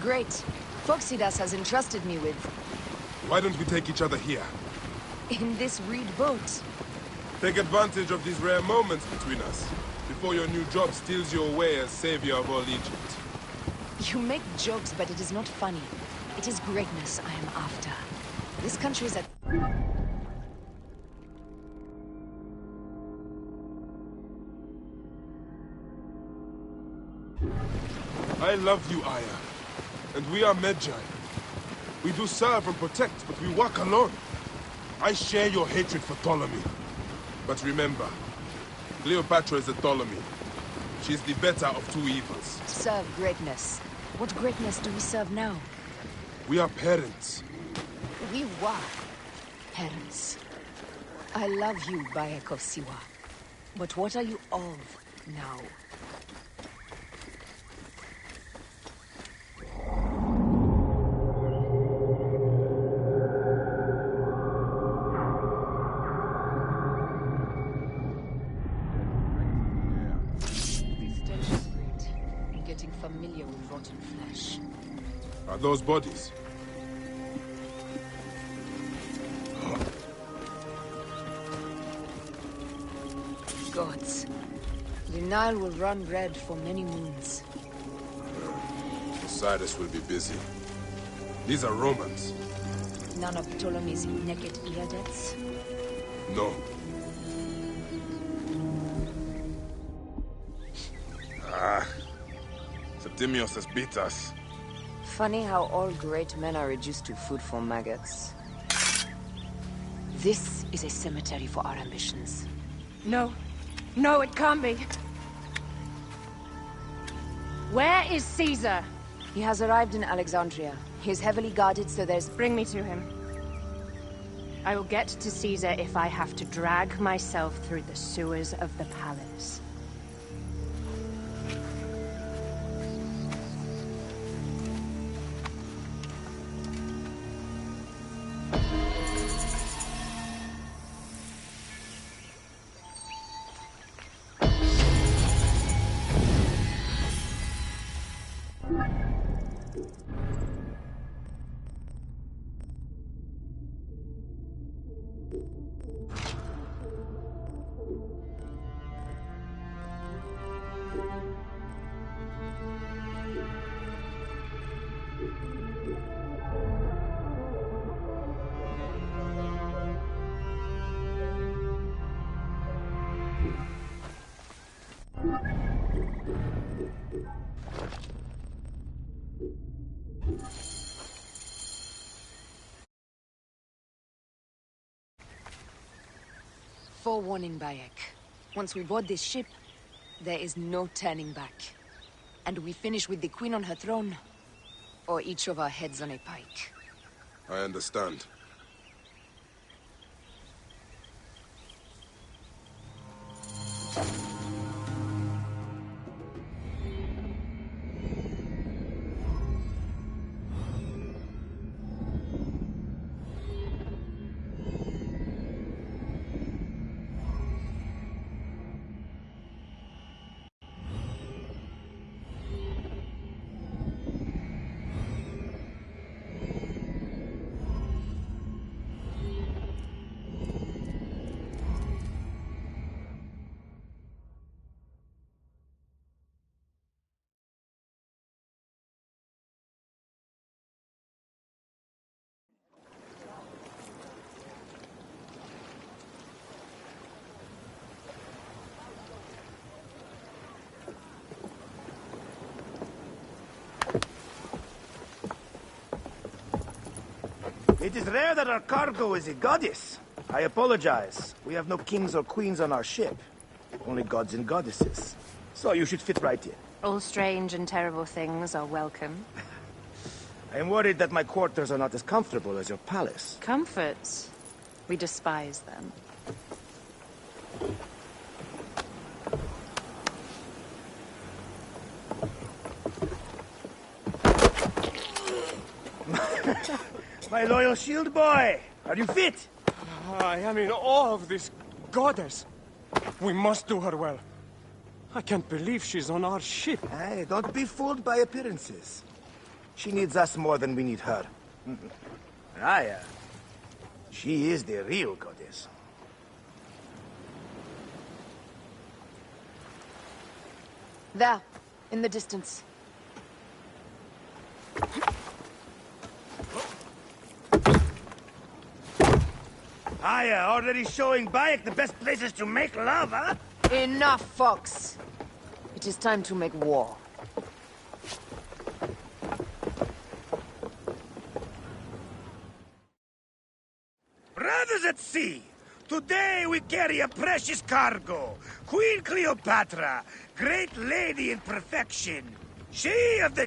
Great. Foxidas has entrusted me with... Why don't we take each other here? in this reed boat. Take advantage of these rare moments between us, before your new job steals you away as savior of all Egypt. You make jokes, but it is not funny. It is greatness I am after. This country is at... I love you, Aya. And we are Medjay. We do serve and protect, but we walk alone. I share your hatred for Ptolemy. But remember, Cleopatra is a Ptolemy. She is the better of two evils. Serve greatness. What greatness do we serve now? We are parents. We were parents. I love you, Bayek of Siwa. But what are you of now? Familiar with rotten flesh. Are those bodies? Gods. The Nile will run red for many moons. Osiris will be busy. These are Romans. None of Ptolemy's naked ear-deaths? No. Septimius has beat us. Funny how all great men are reduced to food for maggots. This is a cemetery for our ambitions. No. No, it can't be. Where is Caesar? He has arrived in Alexandria. He is heavily guarded, so there's... Bring me to him. I will get to Caesar if I have to drag myself through the sewers of the palace. Forewarning, Bayek. Once we board this ship, there is no turning back. And we finish with the Queen on her throne, or each of our heads on a pike. I understand. It is rare that our cargo is a goddess. I apologize. We have no kings or queens on our ship. Only gods and goddesses. So you should fit right in. All strange and terrible things are welcome. I am worried that my quarters are not as comfortable as your palace. Comforts? We despise them. My loyal shield boy! Are you fit? I am in awe of this goddess. We must do her well. I can't believe she's on our ship. Hey, don't be fooled by appearances. She needs us more than we need her. Aya, she is the real goddess. There, in the distance. Aya, already showing Bayek the best places to make love, huh? Enough, Fox. It is time to make war. Brothers at sea, today we carry a precious cargo. Queen Cleopatra, great lady in perfection. She of the...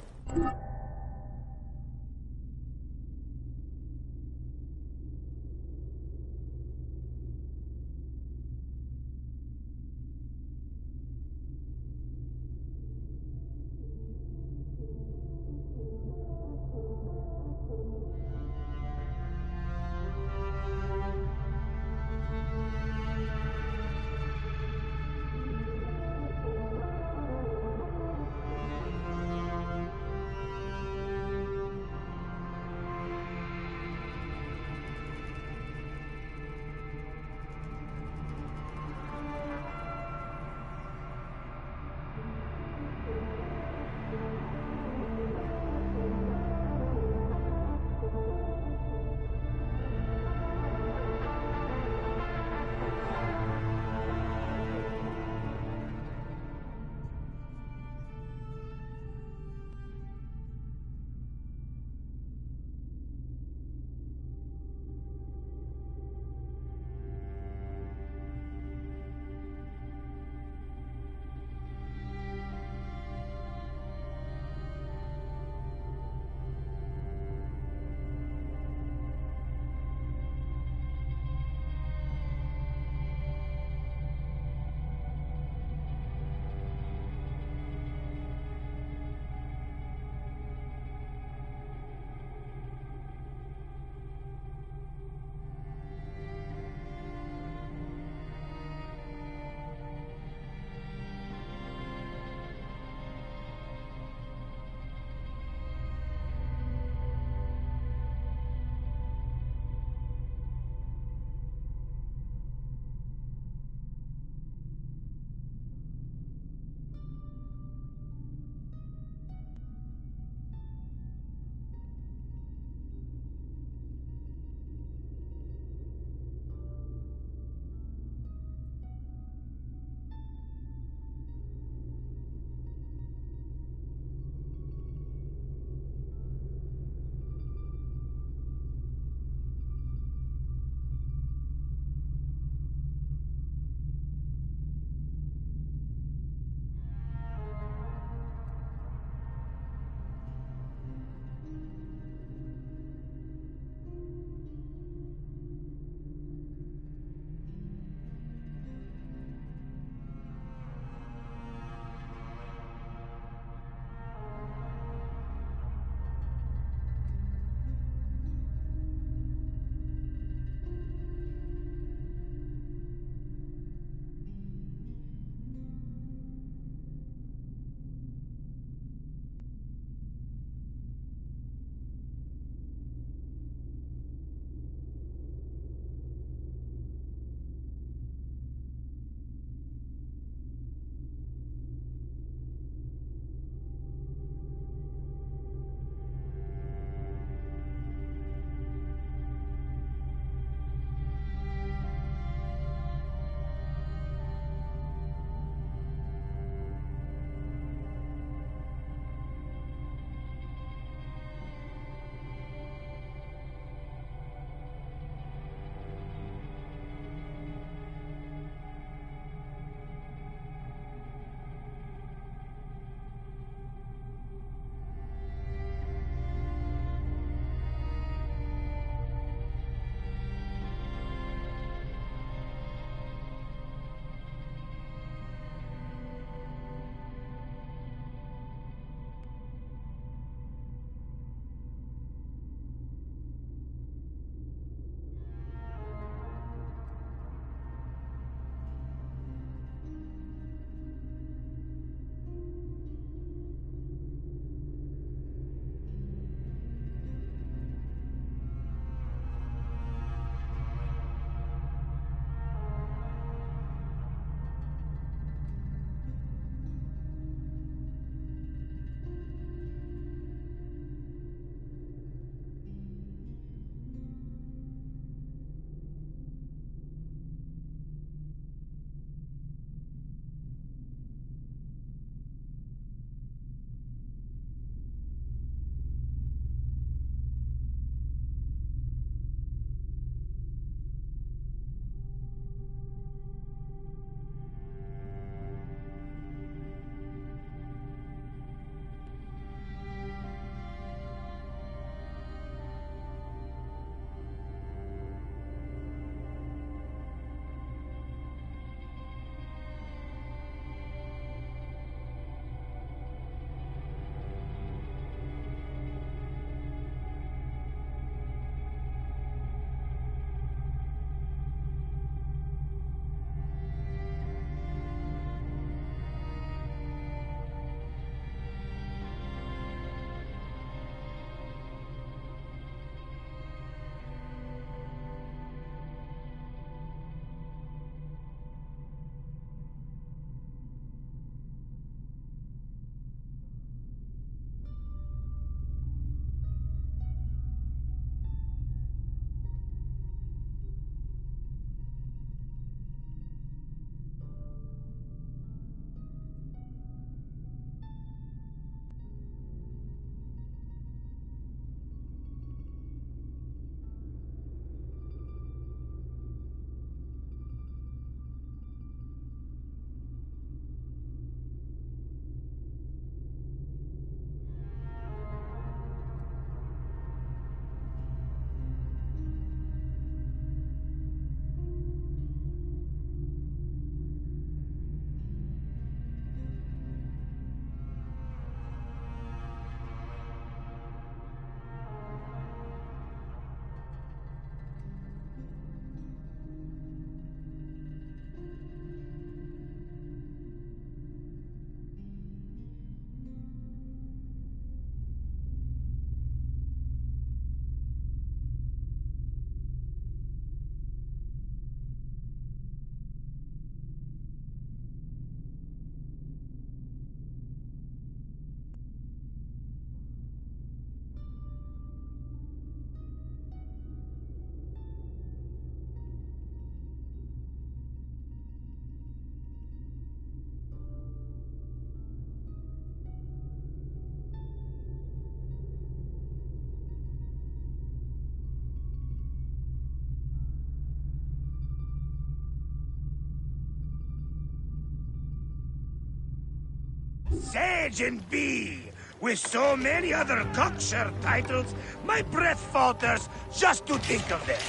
Sage and Bee! With so many other cocksure titles, my breath falters just to think of them.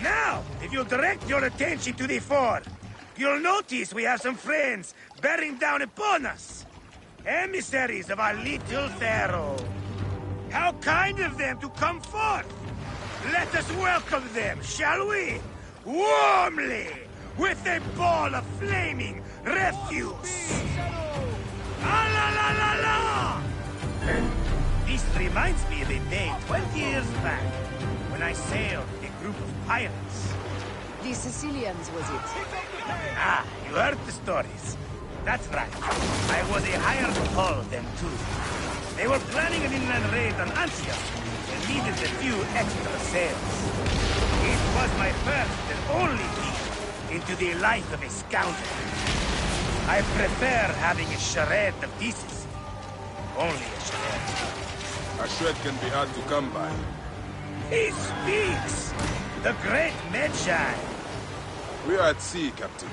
Now, if you'll direct your attention to the fort, you'll notice we have some friends bearing down upon us. Emissaries of our little pharaoh. How kind of them to come forth! Let us welcome them, shall we? Warmly! With a ball of flaming refuse! Ah la la la la! This reminds me of a day 20 years back, when I sailed with a group of pirates. The Sicilians, was it? Ah, you heard the stories. That's right. I was a hired hull then, too. They were planning an inland raid on Antioch and needed a few extra sails. It was my first and only peek into the life of a scoundrel. I prefer having a shred of decency. Only a shred. A shred can be hard to come by. He speaks! The great Medjay! We are at sea, Captain.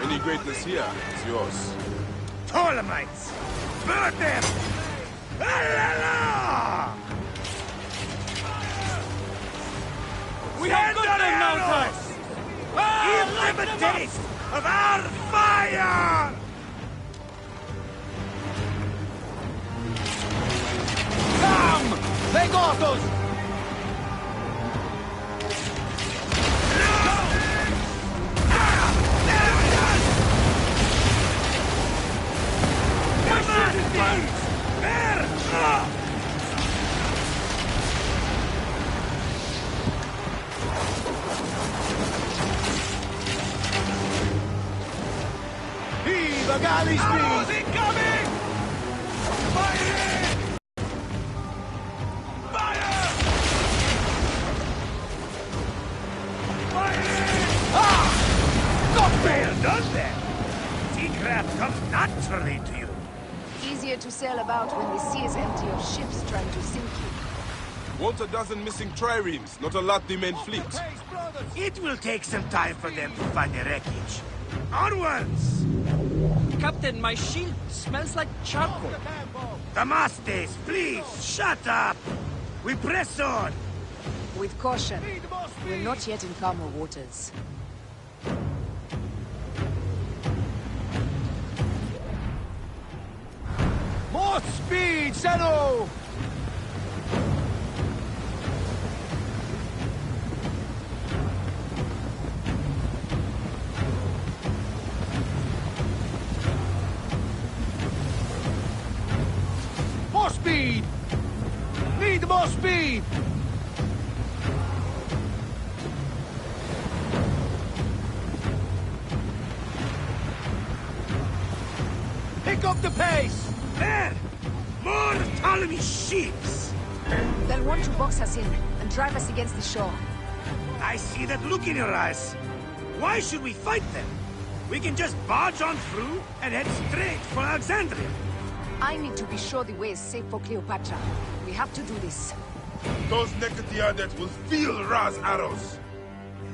Any greatness here is yours. Ptolemites! Burn them! La la la! We have got them now, Tice! Give them a taste of our fire! Come! They got us! The galley speed! Incoming! Fire! Fire! Fire! Ah! Not well done then! Seacraft comes naturally to you. Easier to sail about when the sea is empty of ships trying to sink you. Want a dozen missing triremes, not a lot the main fleet. It will take some time for them to find the wreckage. Onwards! Captain, my shield smells like charcoal. Damastes, please, shut up! We press on! With caution. We're not yet in calmer waters. More speed, Zeno! More speed! Need more speed! Pick up the pace! There! More Ptolemy ships! They'll want to box us in and drive us against the shore. I see that look in your eyes. Why should we fight them? We can just barge on through and head straight for Alexandria. I need to be sure the way is safe for Cleopatra. We have to do this. Those Necatiades will feel Ra's arrows.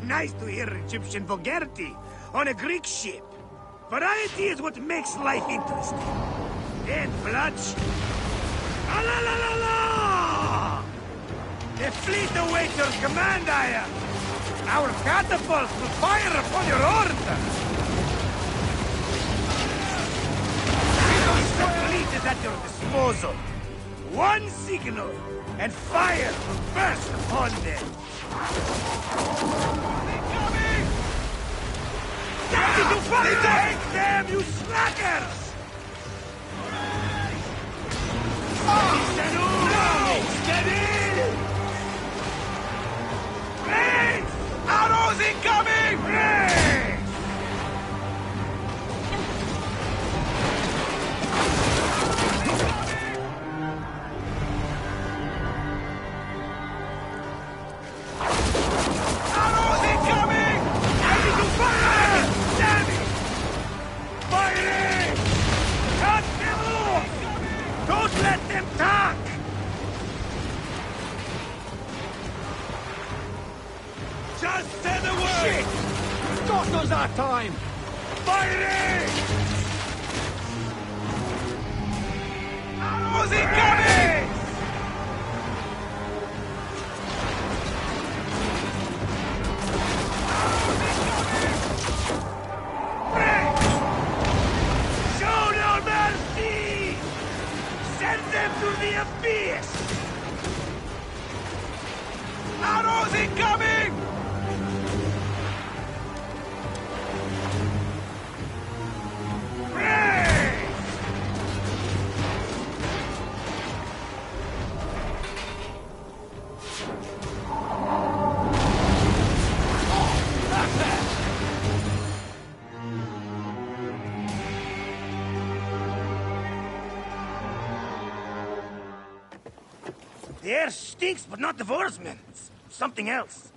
Nice to hear Egyptian vulgarity on a Greek ship. Variety is what makes life interesting. Then bloodshed. Ah la la la la! The fleet awaits your command, Aya. Our catapults will fire upon your order. The fleet is at your disposal. One signal, and fire will burst upon them. Incoming! Take them, you slackers! Steady! Race! Arrows incoming! Race! Arrows incoming! Ready to fire! Damn it! Firing! Cut them off! Don't let them talk! Just say the word! Shit! Got us that time! Firing! Arrows incoming! Show no mercy! Send them to the abyss! Arrows incoming! The air stinks, but not the Vorsman. It's something else.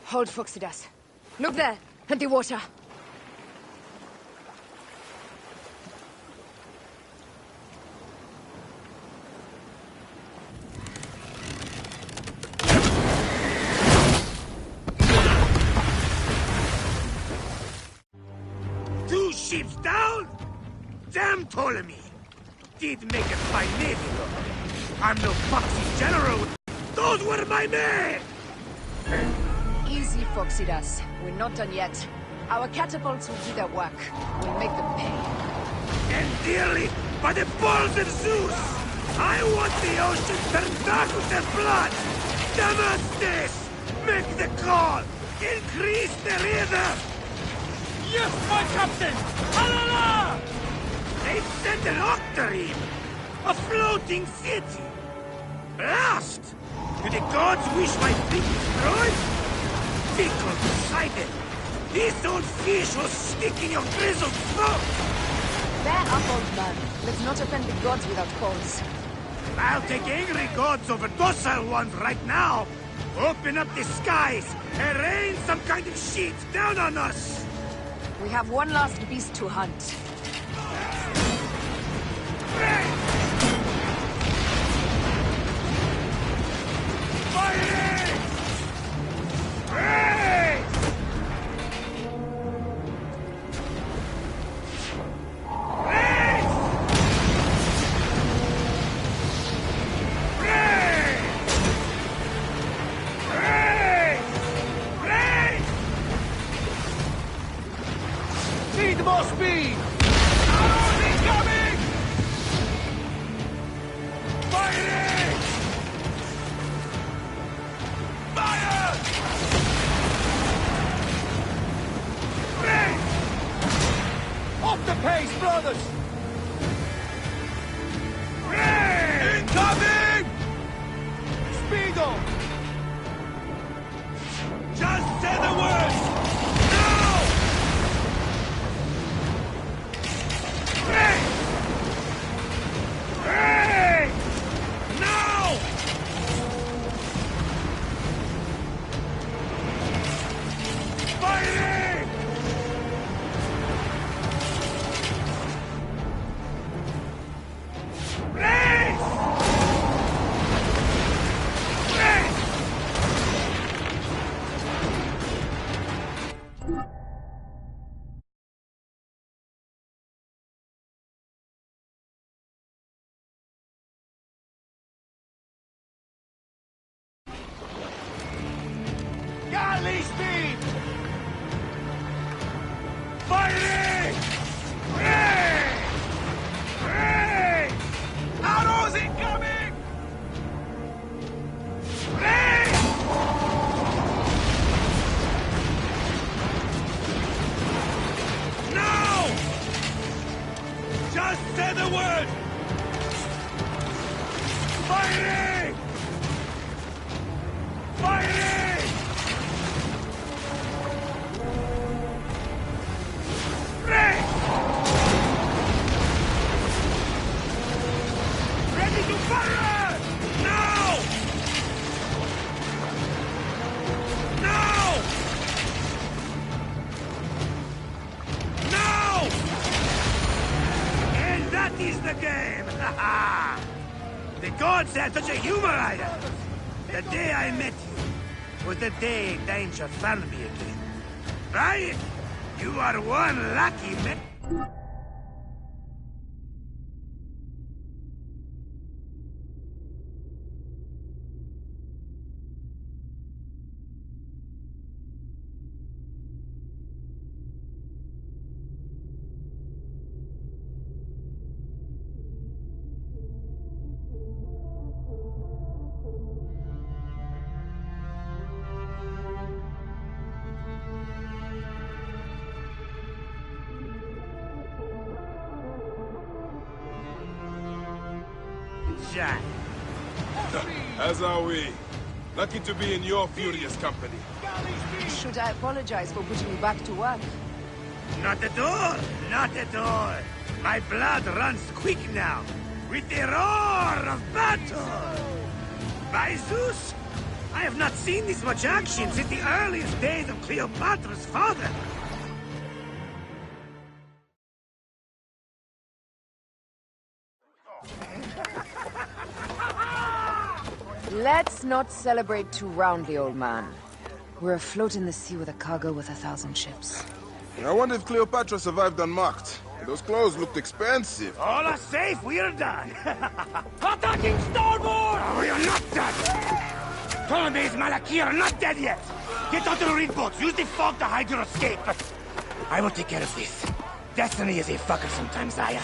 Hold, Foxidas. Look there, at the water. Two ships down? Damn Ptolemy! Did make a fine navy, though. I'm no foxy general. Those were my men! Easy, Foxidas. We're not done yet. Our catapults will do their work. We'll make them pay. And dearly, by the balls of Zeus, I want the ocean turned dark with their blood! Damastes! Make the call! Increase the rhythm! Yes, my captain! Alala! They've sent an octarine! A floating city! Blast! Do the gods wish my fleet destroyed? Fickle Poseidon! This old fish will stick in your grizzled smoke! Bear up, old man. Let's not offend the gods without cause. I'll take angry gods over docile ones right now! Open up the skies and rain some kind of shit down on us! We have one last beast to hunt. Need more speed! Arrows incoming! Firing! Fire! Race! Off the pace, brothers! Race! Incoming! Speedo! Just say the words! Now! Race! Race! Now! Fighting! Race! Race! Galley speed! Fighting! Race! Race! Arrows incoming! Race! Now! Just say the word! Fighting! Fighting! Race! Ready to fire! Now! Now! Now! And that is the game! The gods had such a humor, Ida! The day I met you was the day danger found me again. Right? You are one lucky man. Medjay. As are we. Lucky to be in your furious company. Should I apologize for putting you back to work? Not at all, not at all. My blood runs quick now, with the roar of battle. By Zeus, I have not seen this much action since the earliest days of Cleopatra's father. Let's not celebrate too roundly, old man. We're afloat in the sea with a cargo worth 1,000 ships. I wonder if Cleopatra survived unmarked. Those clothes looked expensive. All are safe, we're done. Attacking starboard! Oh, we are not done! Ptolemy's Malaki are not dead yet! Get onto the reed boats, use the fog to hide your escape. I will take care of this. Destiny is a fucker sometimes, Aya.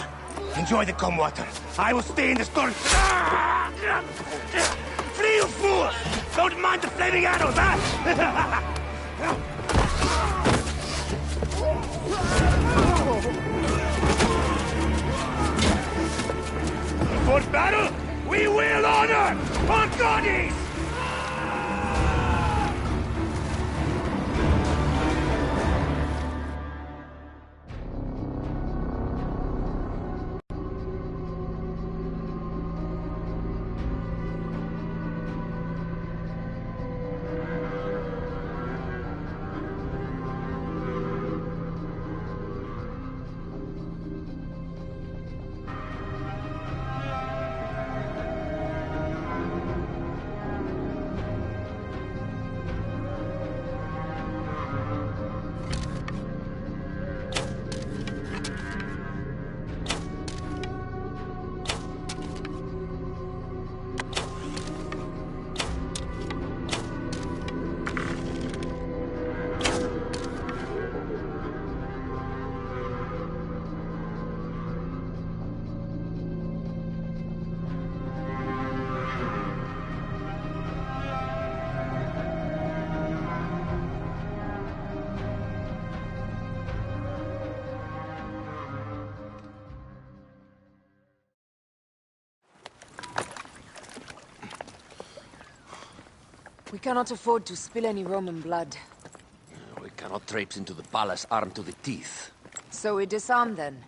Enjoy the calm water. I will stay in the storm. Flee, you fools! Don't mind the flaming arrows, huh? For battle, we will honor our goddess! We cannot afford to spill any Roman blood. We cannot traipse into the palace armed to the teeth. So we disarm then.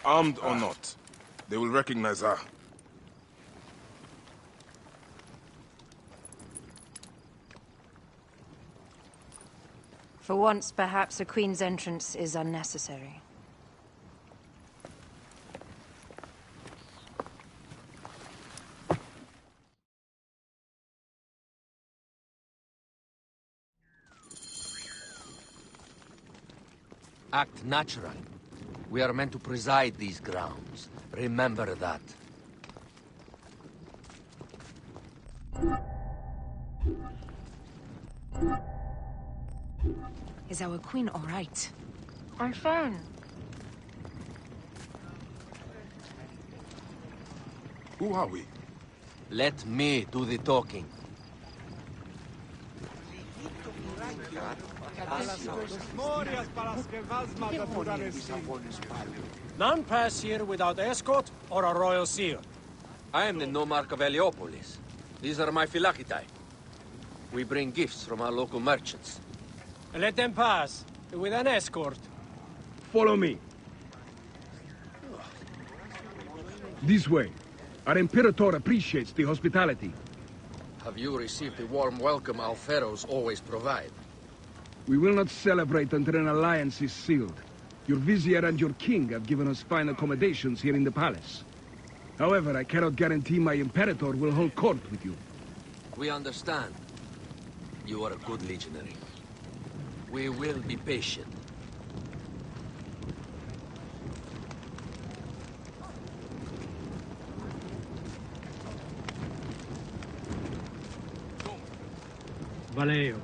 Armed or not, they will recognize her. For once, perhaps a queen's entrance is unnecessary. Act natural. We are meant to preside these grounds. Remember that. Is our queen all right? I'm fine. Who are we? Let me do the talking. None pass here without escort or a royal seal. I am the nomarch of Heliopolis. These are my phylakitae. We bring gifts from our local merchants. Let them pass, with an escort. Follow me. This way. Our Imperator appreciates the hospitality. Have you received the warm welcome our pharaohs always provide? We will not celebrate until an alliance is sealed. Your vizier and your king have given us fine accommodations here in the palace. However, I cannot guarantee my Imperator will hold court with you. We understand. You are a good legionary. We will be patient. Valeo.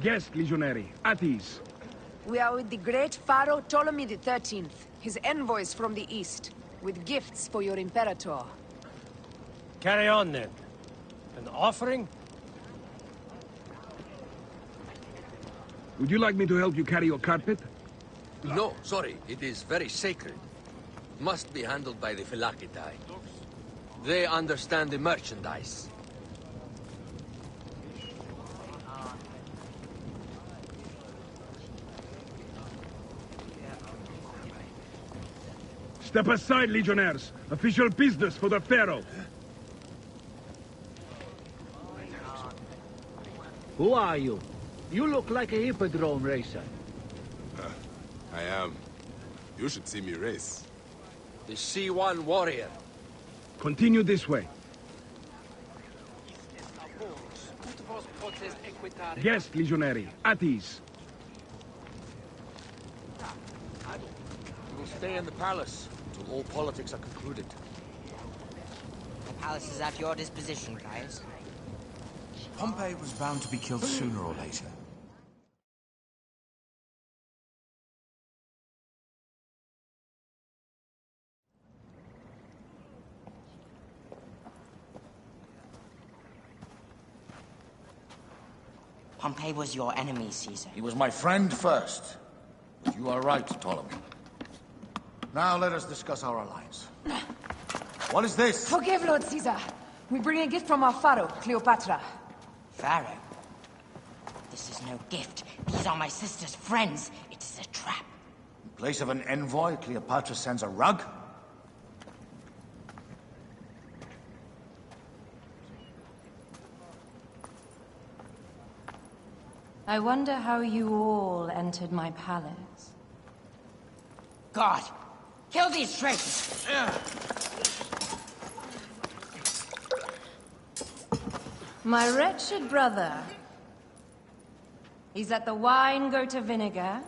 Guest legionary, at ease. We are with the great Pharaoh Ptolemy XIII, his envoys from the east, with gifts for your Imperator. Carry on, then. An offering? Would you like me to help you carry your carpet? No, sorry. It is very sacred. Must be handled by the Philakitai. They understand the merchandise. Step aside, Legionnaires. Official business for the Pharaoh. Who are you? You look like a hippodrome racer. I am. You should see me race. The C1 warrior. Continue this way. Yes, Legionary. At ease. We will stay in the palace until all politics are concluded. The palace is at your disposition, Gaius. Pompey was bound to be killed sooner or later. Pompey was your enemy, Caesar. He was my friend first. But you are right, Ptolemy. Now let us discuss our alliance. What is this? Forgive, Lord Caesar. We bring a gift from our pharaoh, Cleopatra. Pharaoh? This is no gift. These are my sister's friends. It is a trap. In place of an envoy, Cleopatra sends a rug? I wonder how you all entered my palace. God! Kill these traitors! My wretched brother. He's let the wine go to vinegar,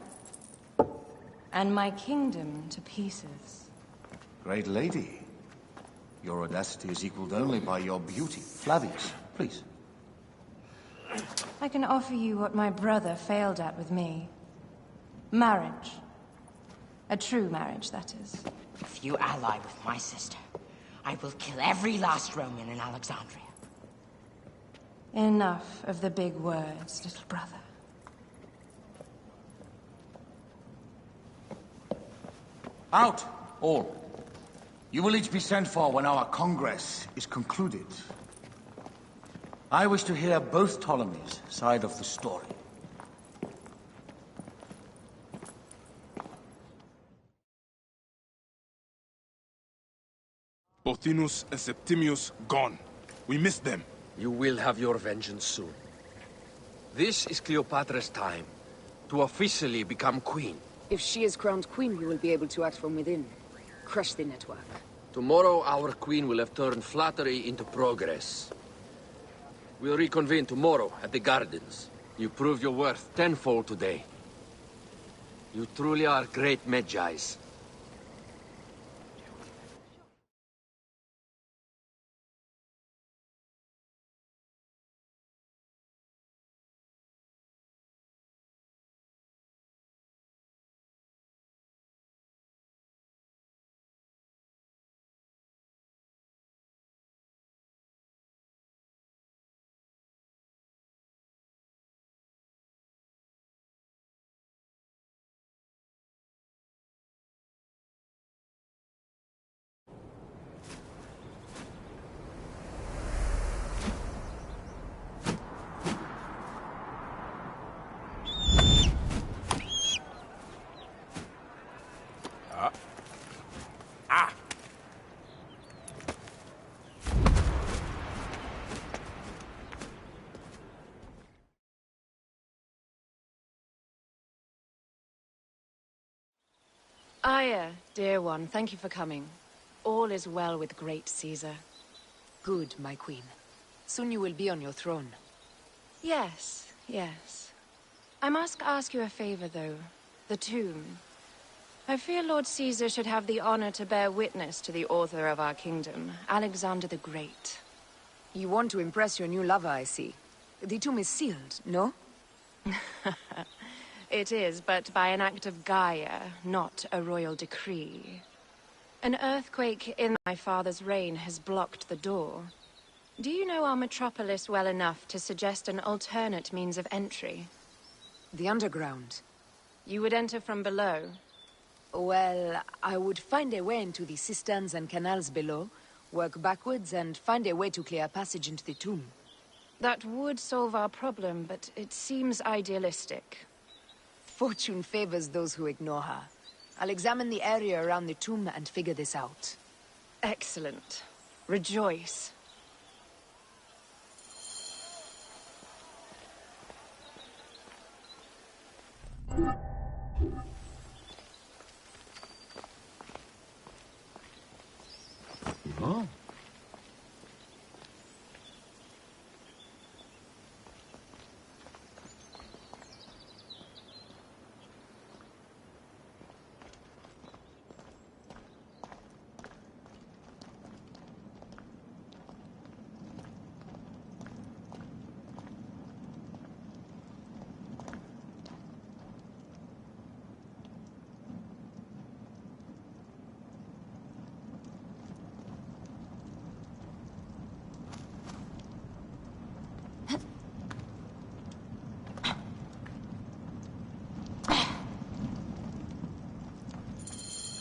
and my kingdom to pieces. Great lady. Your audacity is equaled only by your beauty. Flavius, please. I can offer you what my brother failed at with me. Marriage. A true marriage, that is. If you ally with my sister, I will kill every last Roman in Alexandria. Enough of the big words, little brother. Out, all. You will each be sent for when our congress is concluded. I wish to hear both Ptolemies' side of the story. Pothinus and Septimius gone. We missed them. You will have your vengeance soon. This is Cleopatra's time to officially become queen. If she is crowned queen, we will be able to act from within. Crush the network. Tomorrow, our queen will have turned flattery into progress. We'll reconvene tomorrow at the gardens. You proved your worth tenfold today. You truly are great Magi's. Aya, dear one, thank you for coming. All is well with great Caesar. Good, my queen. Soon you will be on your throne. Yes, yes. I must ask you a favor, though. The tomb. I fear Lord Caesar should have the honor to bear witness to the author of our kingdom, Alexander the Great. You want to impress your new lover, I see. The tomb is sealed, no? It is, but by an act of Gaia, not a royal decree. An earthquake in my father's reign has blocked the door. Do you know our metropolis well enough to suggest an alternate means of entry? The underground. You would enter from below? Well, I would find a way into the cisterns and canals below, work backwards, and find a way to clear a passage into the tomb. That would solve our problem, but it seems idealistic. Fortune favors those who ignore her. I'll examine the area around the tomb and figure this out. Excellent. Rejoice. Oh.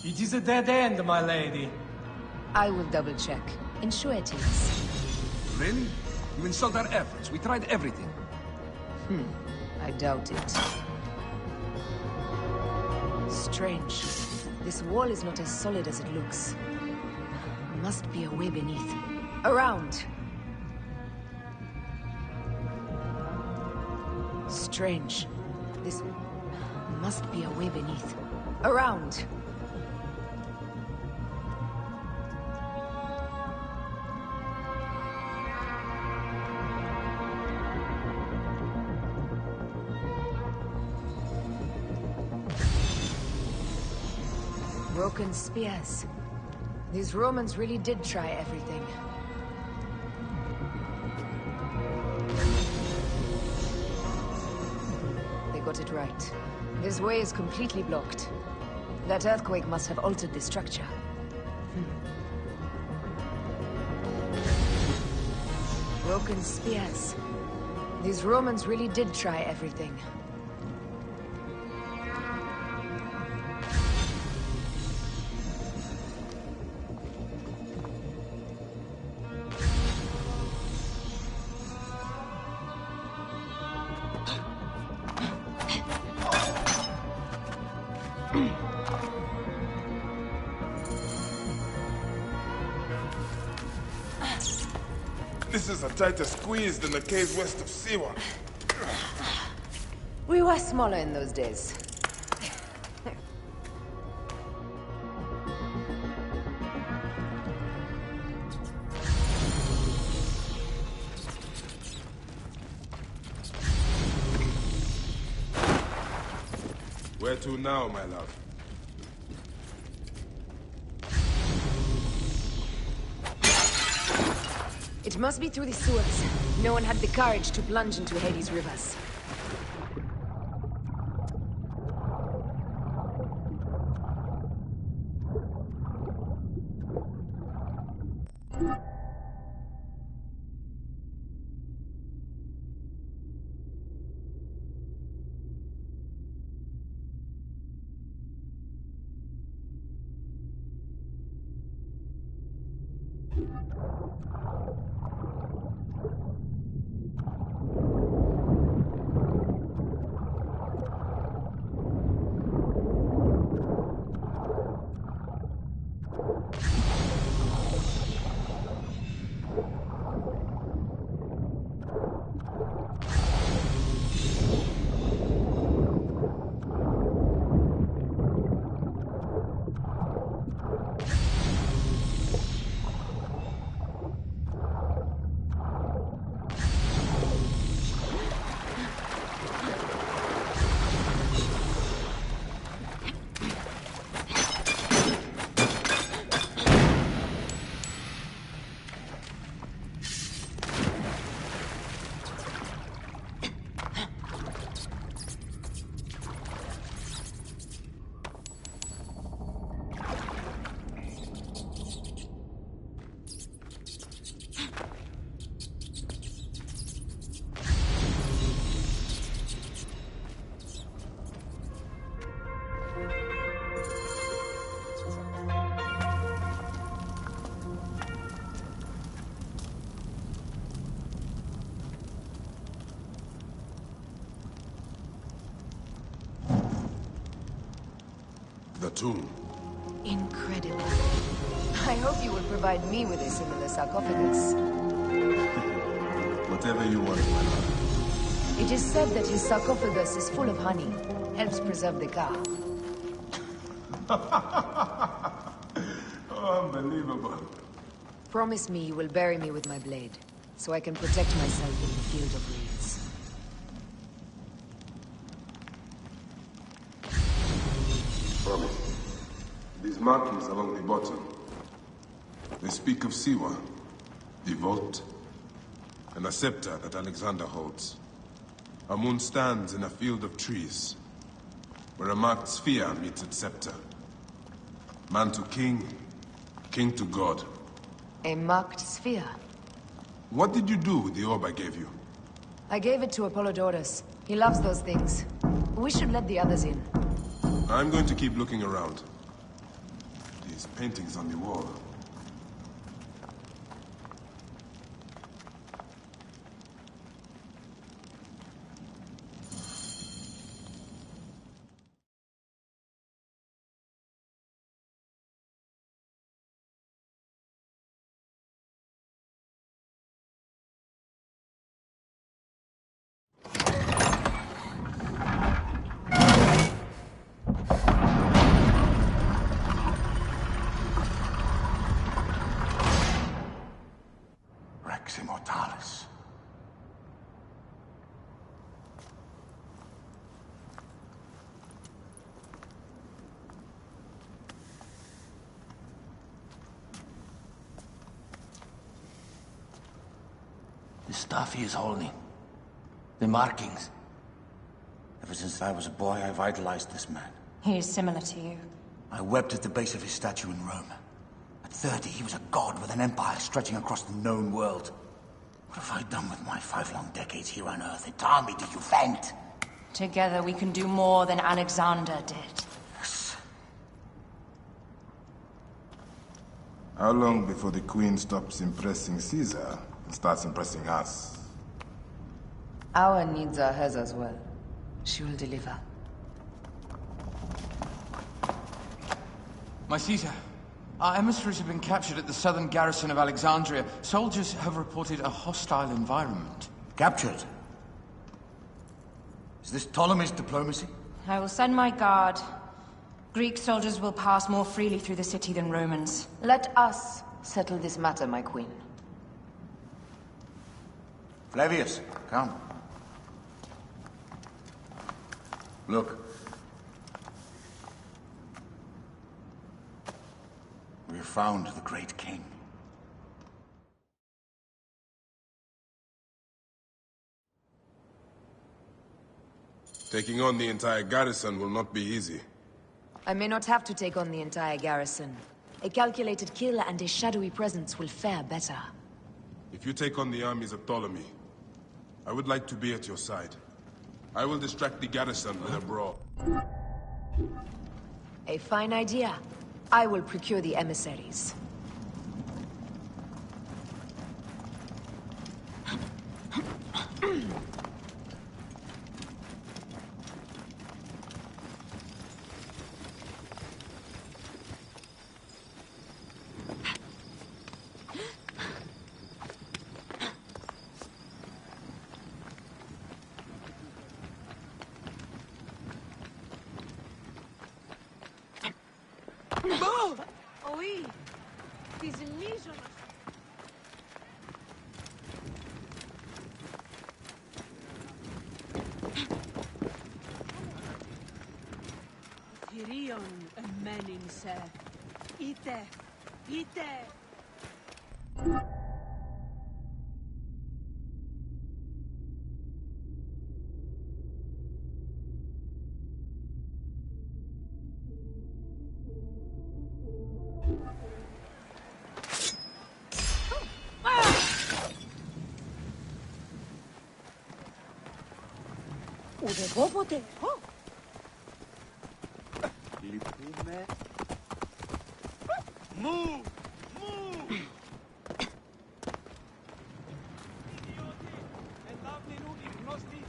It is a dead end, my lady. I will double-check. Ensure it is. Really? You insult our efforts. We tried everything. I doubt it. Strange. This wall is not as solid as it looks. Must be a way beneath. Around! Strange. This must be a way beneath. Around! Broken spears. These Romans really did try everything. They got it right. This way is completely blocked. That earthquake must have altered the structure. Broken spears. These Romans really did try everything. This is a tighter squeeze than the caves west of Siwa. We were smaller in those days. Where to now, my love? It must be through the sewers. No one had the courage to plunge into Hades' rivers. the tomb. Incredible. I hope you will provide me with a similar sarcophagus. Whatever you want, my love. It is said that his sarcophagus is full of honey. Helps preserve the car. Oh, unbelievable. Promise me you will bury me with my blade, so I can protect myself in the field of reeds. Promise. These markings along the bottom, they speak of Siwa, the vault, and a scepter that Alexander holds. A moon stands in a field of trees, where a marked sphere meets its scepter. Man to king, king to god. A marked sphere. What did you do with the orb I gave you? I gave it to Apollodorus. He loves those things. We should let the others in. I'm going to keep looking around. These paintings on the wall. Rex Immortalis. The stuff he is holding. The markings. Ever since I was a boy, I've idolized this man. He is similar to you. I wept at the base of his statue in Rome. At 30, he was a god with an empire stretching across the known world. What have I done with my 5 long decades here on Earth? An army to defend? Together we can do more than Alexander did. Yes. How long before the Queen stops impressing Caesar and starts impressing us? Our needs are hers as well. She will deliver. My Caesar, our emissaries have been captured at the southern garrison of Alexandria. Soldiers have reported a hostile environment. Captured? Is this Ptolemy's diplomacy? I will send my guard. Greek soldiers will pass more freely through the city than Romans. Let us settle this matter, my queen. Flavius, come. Look. We have found the great king. Taking on the entire garrison will not be easy. I may not have to take on the entire garrison. A calculated kill and a shadowy presence will fare better. If you take on the armies of Ptolemy, I would like to be at your side. I will distract the garrison with a brawl. A fine idea. I will procure the emissaries. Oui, tis illusion. Tyrion menin se. Ite, ite. Ουδεγόποτε. Λυπούμε. Μου! Μου! Ιδιώτη, ελάβνην η γνώστη.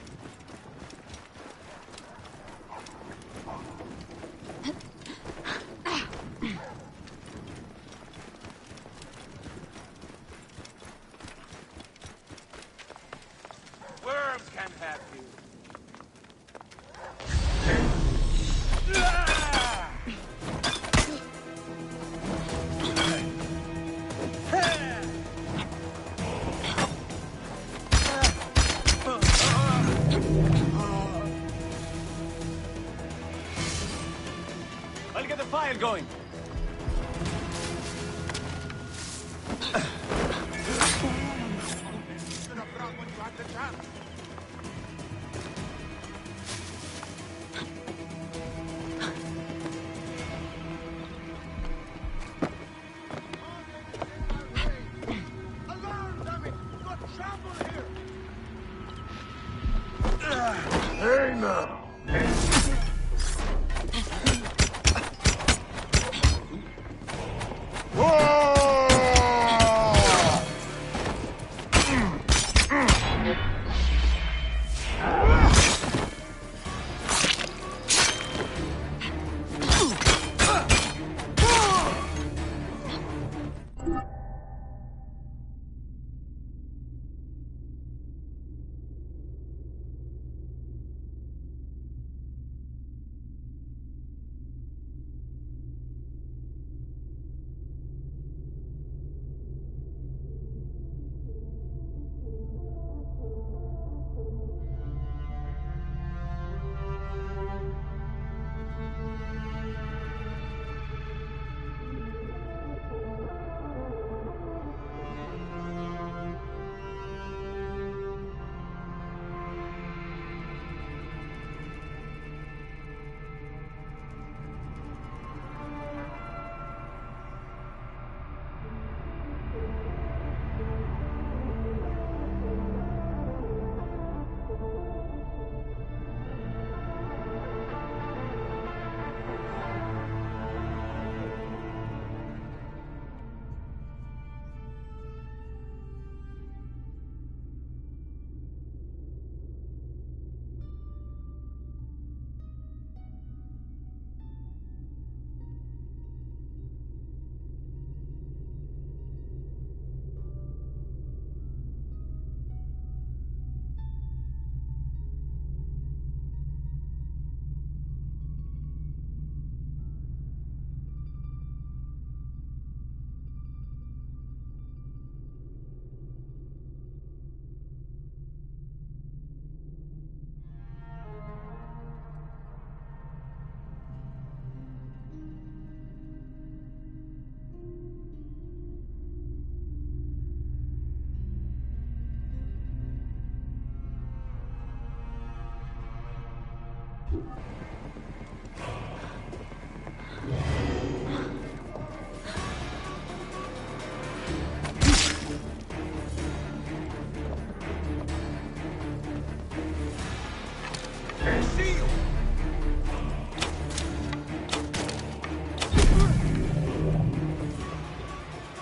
I'll get the fire going. Hey now!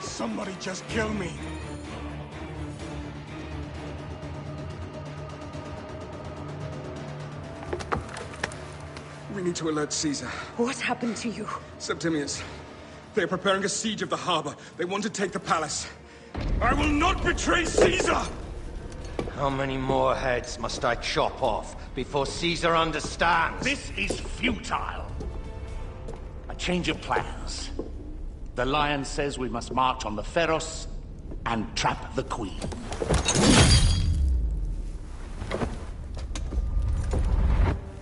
Somebody just kill me. We need to alert Caesar. What happened to you? Septimius. They're preparing a siege of the harbor. They want to take the palace. I will not betray Caesar! How many more heads must I chop off before Caesar understands? This is futile. A change of plans. The Lion says we must march on the Pharos and trap the Queen.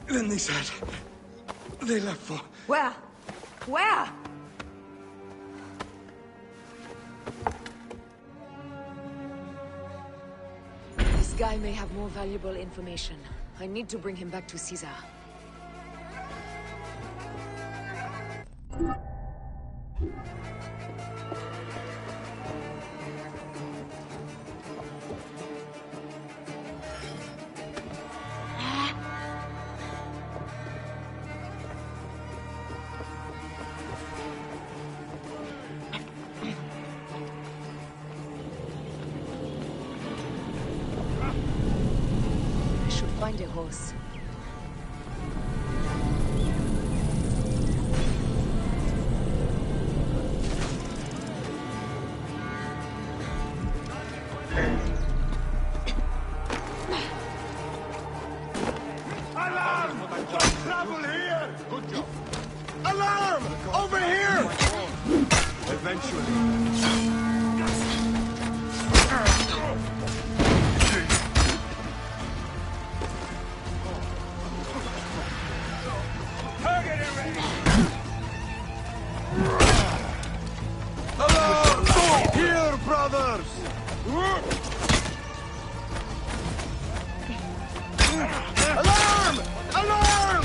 Then they said... they left for... Where? Where? This guy may have more valuable information. I need to bring him back to Caesar. Find a horse. Alarm! There's trouble here! Good job. Alarm! Over here! Eventually. Alarm! Alarm!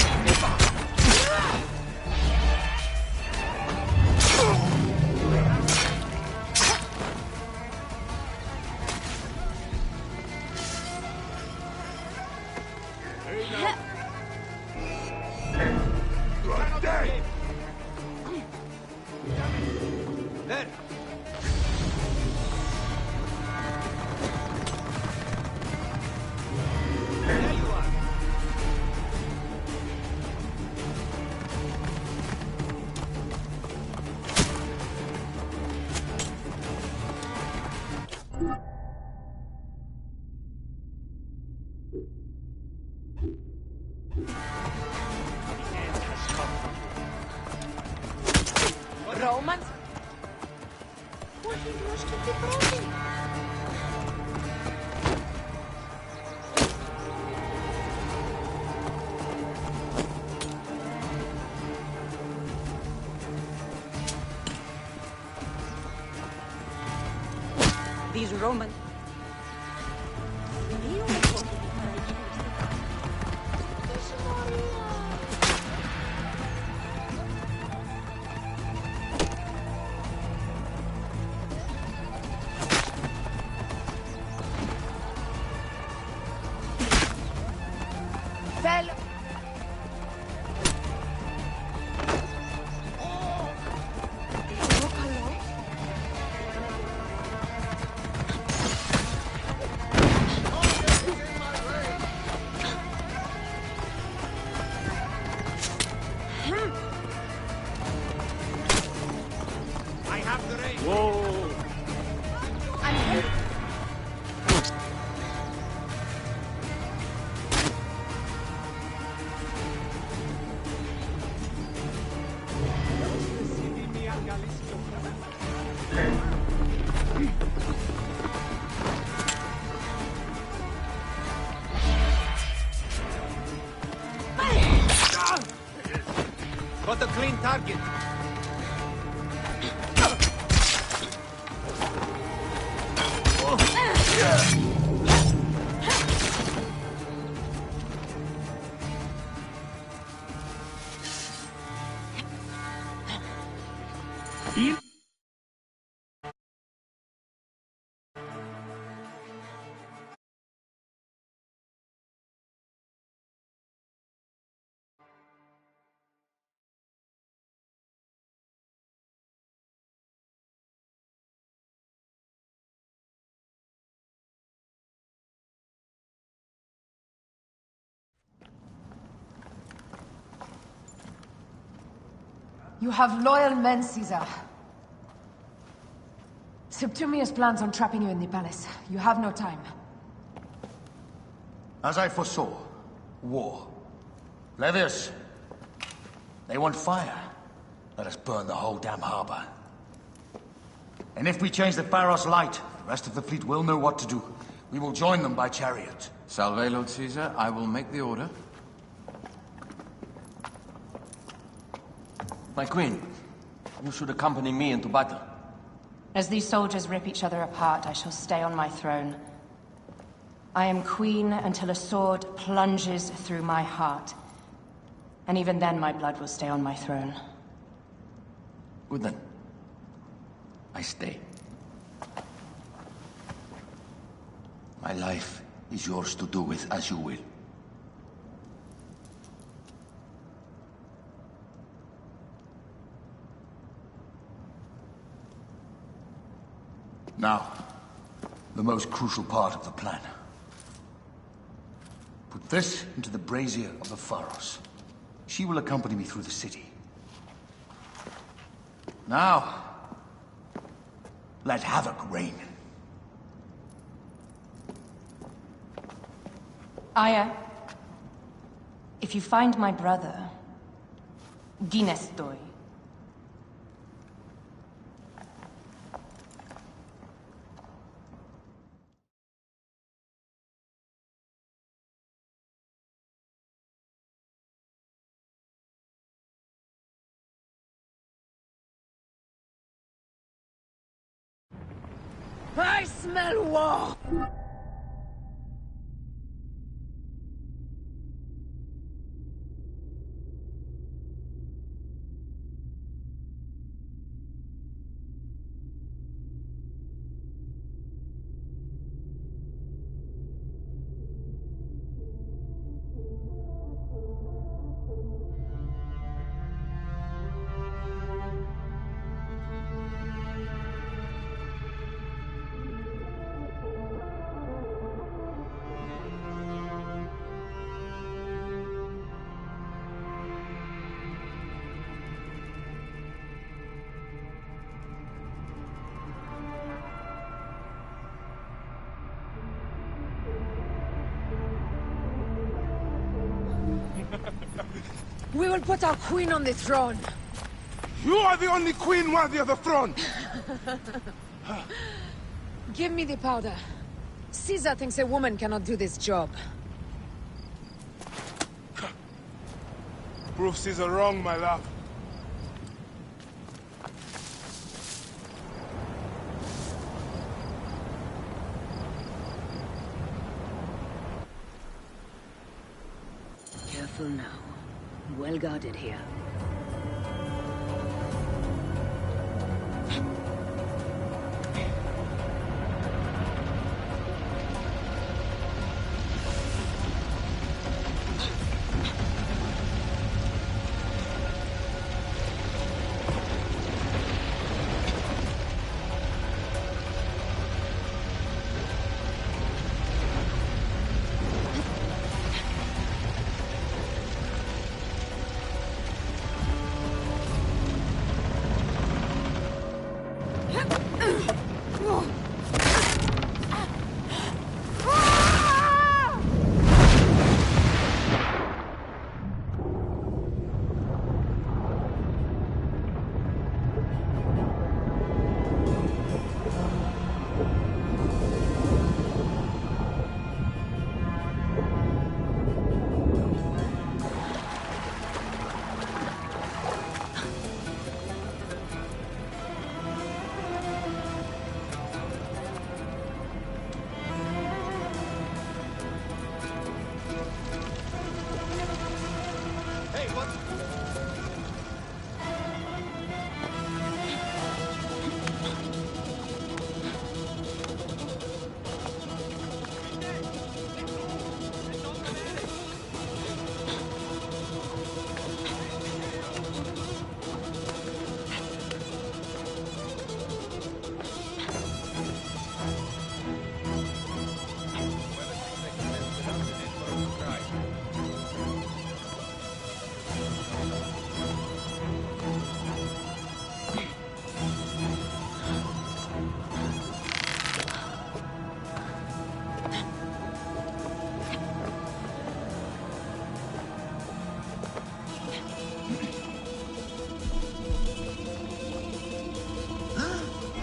You are dead! There! There you are! Romans? These Romans. Fell. I have the range! Whoa! Got a clean target! You have loyal men, Caesar. Septimius plans on trapping you in the palace. You have no time. As I foresaw, war. Levius, they want fire. Let us burn the whole damn harbor. And if we change the Pharos light, the rest of the fleet will know what to do. We will join them by chariot. Salve, Lord Caesar. I will make the order. My queen, you should accompany me into battle. As these soldiers rip each other apart, I shall stay on my throne. I am queen until a sword plunges through my heart. And even then my blood will stay on my throne. Good then. I stay. My life is yours to do with as you will. Now, the most crucial part of the plan. Put this into the brazier of the Pharos. She will accompany me through the city. Now, let havoc reign. Aya, if you find my brother, Ginestoy. I smell war! We will put our queen on the throne. You are the only queen worthy of the throne! Give me the powder. Caesar thinks a woman cannot do this job. Prove Caesar wrong, my love. Careful now. Well guarded here.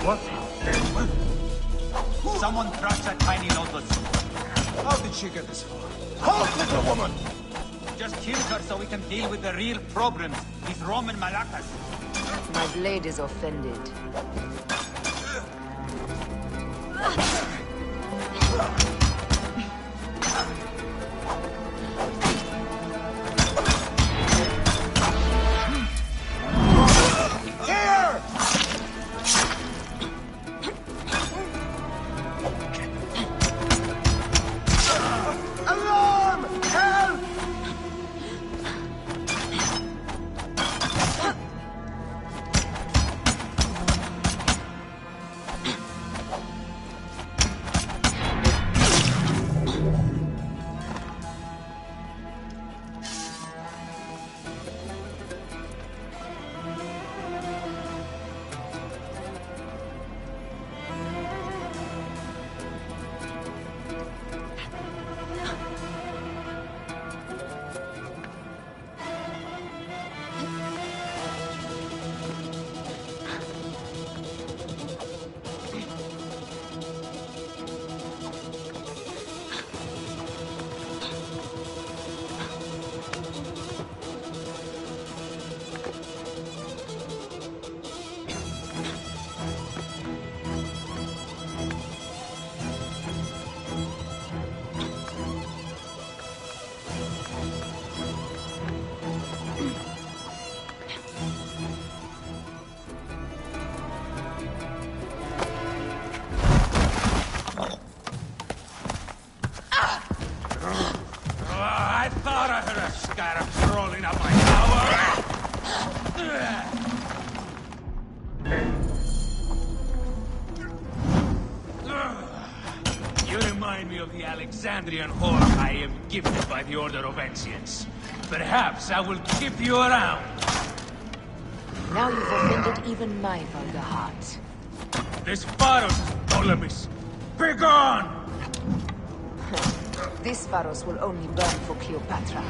What? Someone crushed that tiny lotus. How did she get this far? Halt, little woman! Just kill her so we can deal with the real problems, these Roman malacas. My blade is offended. You remind me of the Alexandrian horde I am gifted by the Order of Ancients. Perhaps I will keep you around. Now you've offended even my vulgar heart. This Pharos, Ptolemies! Begone! This Pharos will only burn for Cleopatra.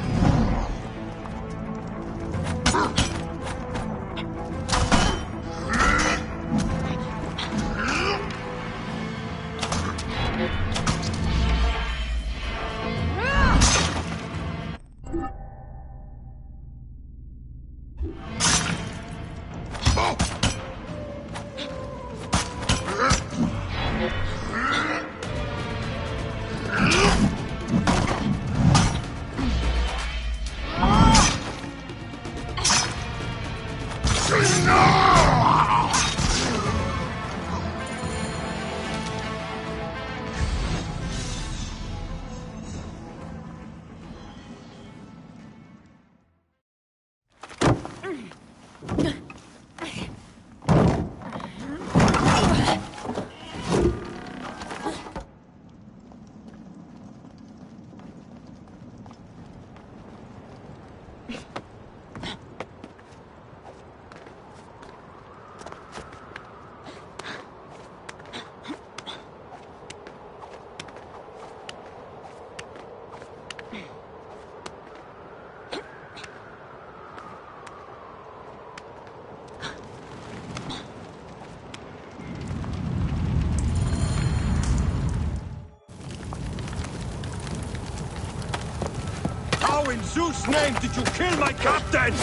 How in Zeus' name did you kill my captain?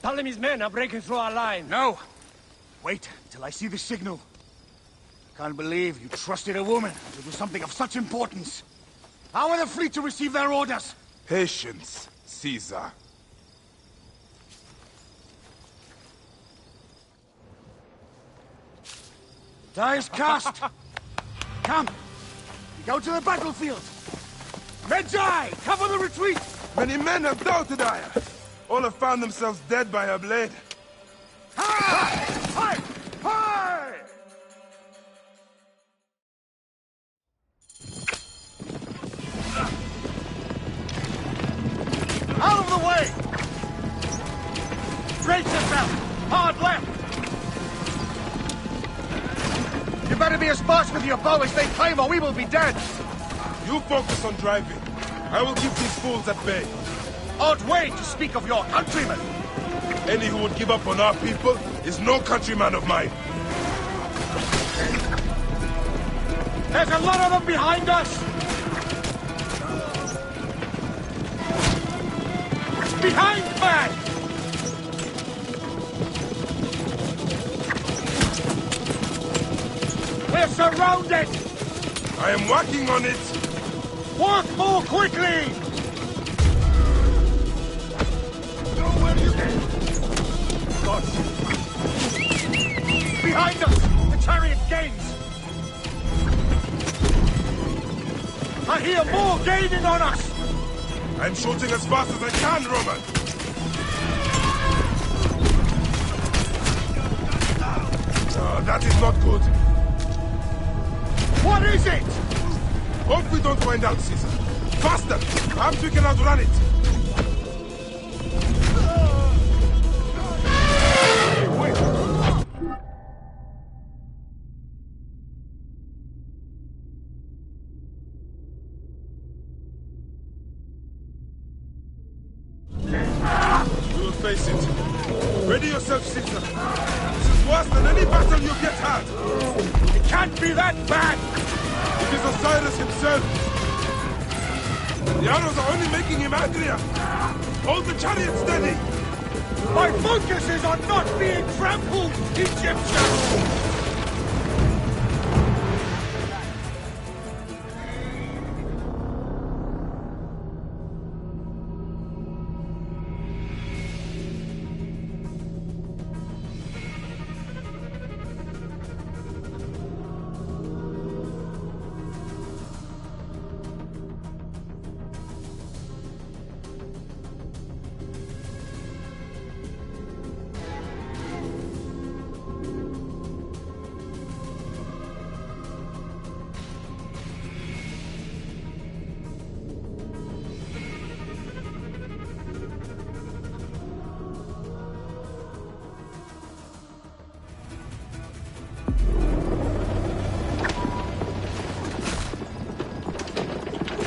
Ptolemy's men are breaking through our line. No! Wait till I see the signal. Can't believe you trusted a woman to do something of such importance. How are the fleet to receive their orders? Patience, Caesar. Die is cast! Come! Go to the battlefield! Medjai! Cover the retreat! Many men have doubted Aya. All have found themselves dead by her blade. Hi! Hi! Hi! Out of the way! Brace yourself! Hard left! You better be as fast with your bow as they claim or we will be dead! You focus on driving. I will keep these fools at bay. Outweigh to speak of your countrymen! Any who would give up on our people is no countryman of mine. There's a lot of them behind us! Behind, man! We're surrounded! I am working on it! Work more quickly! Go where you can! God. Behind us! The chariot gains! I hear more gaining on us! I'm shooting as fast as I can, Roman! That is not good. What is it? Hope we don't find out, Caesar. Faster! Perhaps we can outrun it! Wait! We will face it. Ready yourself, Caesar. This is worse than any battle you've yet had. It can't be that bad. It is Osiris himself. The arrows are only making him angrier. Hold the chariot steady. My focus is on not being trampled, Egyptians!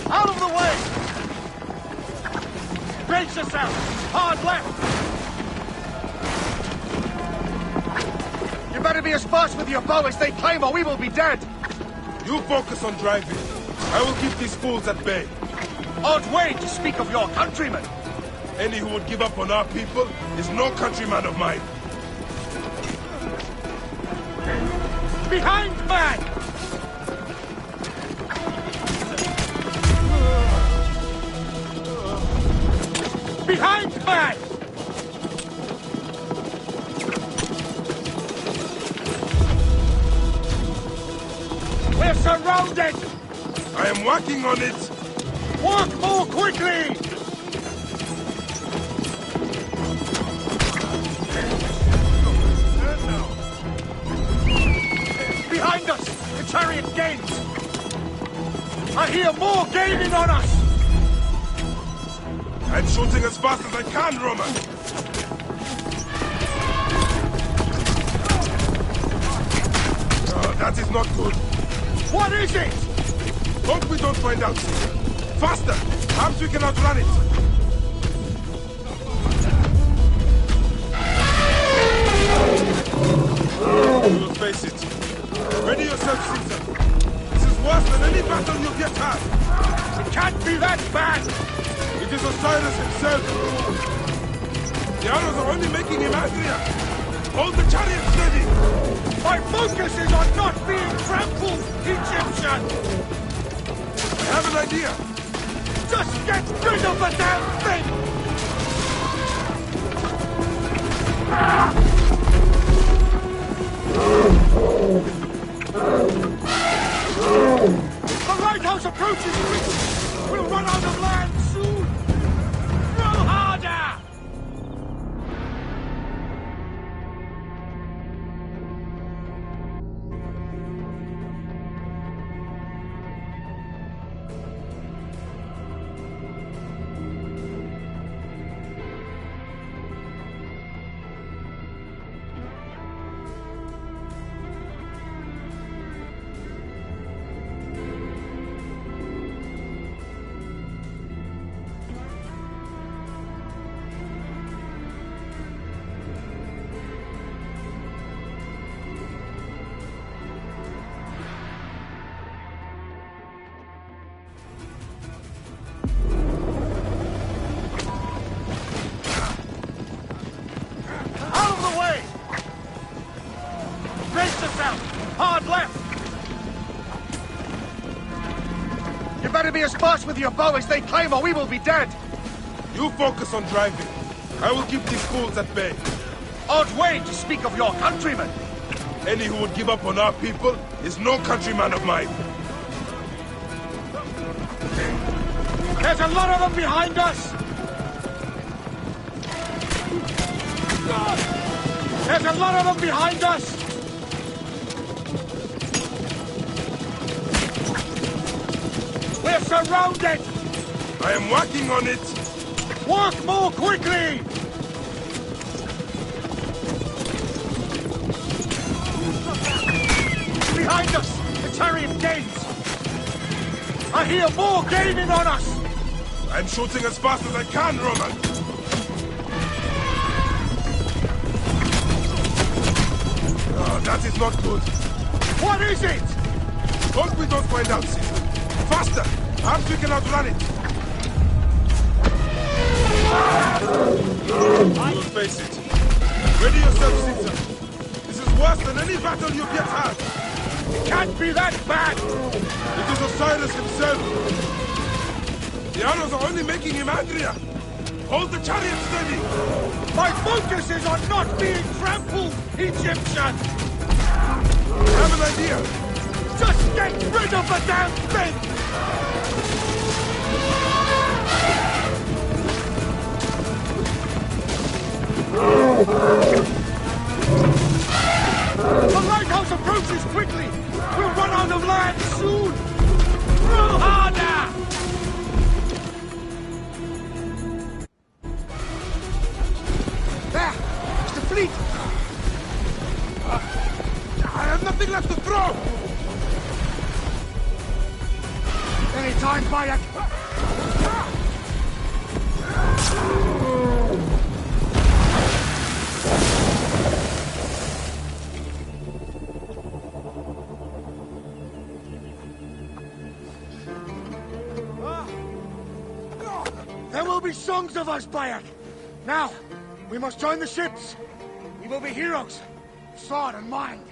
Out of the way! Brace yourself! Hard left! You better be as fast with your bow as they claim or we will be dead! You focus on driving. I will keep these fools at bay. Odd way to speak of your countrymen! Any who would give up on our people is no countryman of mine. Behind, man! Behind, man! We're surrounded! I am working on it! Walk more quickly! Behind us! The chariot gains! I hear more gaining on us! I'm shooting as fast as I can, Roman! That is not good. What is it? Hope we don't find out. Faster! Perhaps we can outrun it! We will face it. Ready yourself, Caesar. This is worse than any battle you've yet had. It can't be that bad! It is Osiris himself. The arrows are only making him angrier. Hold the chariot steady. My focus is on not being trampled, Egyptian! I have an idea. Just get rid of the damn thing! The lighthouse approaches! We'll run out of land soon! Row harder! Hard left! You better be as fast with your bow as they claim or we will be dead! You focus on driving. I will keep these fools at bay. Odd way to speak of your countrymen! Any who would give up on our people is no countryman of mine. There's a lot of them behind us! There's a lot of them behind us! We're surrounded! I am working on it! Work more quickly! Behind us! The chariot gains! I hear more gaining on us! I'm shooting as fast as I can, Roman! is not good. What is it? Hope we don't find out, Caesar. Faster! Perhaps we can outrun it. We'll face it. Ready yourself, Caesar. This is worse than any battle you've yet had. It can't be that bad! It is Osiris himself. The arrows are only making him angrier. Hold the chariot steady! My focus is on not being trampled, Egyptian! I have an idea. Just get rid of the damn thing! The lighthouse approaches quickly! We'll run out of land soon! Throw harder! There! It's the fleet! I have nothing left to throw! Any time, Bayek! There will be songs of us, Bayek! Now, we must join the ships! We will be heroes! Sword and mind!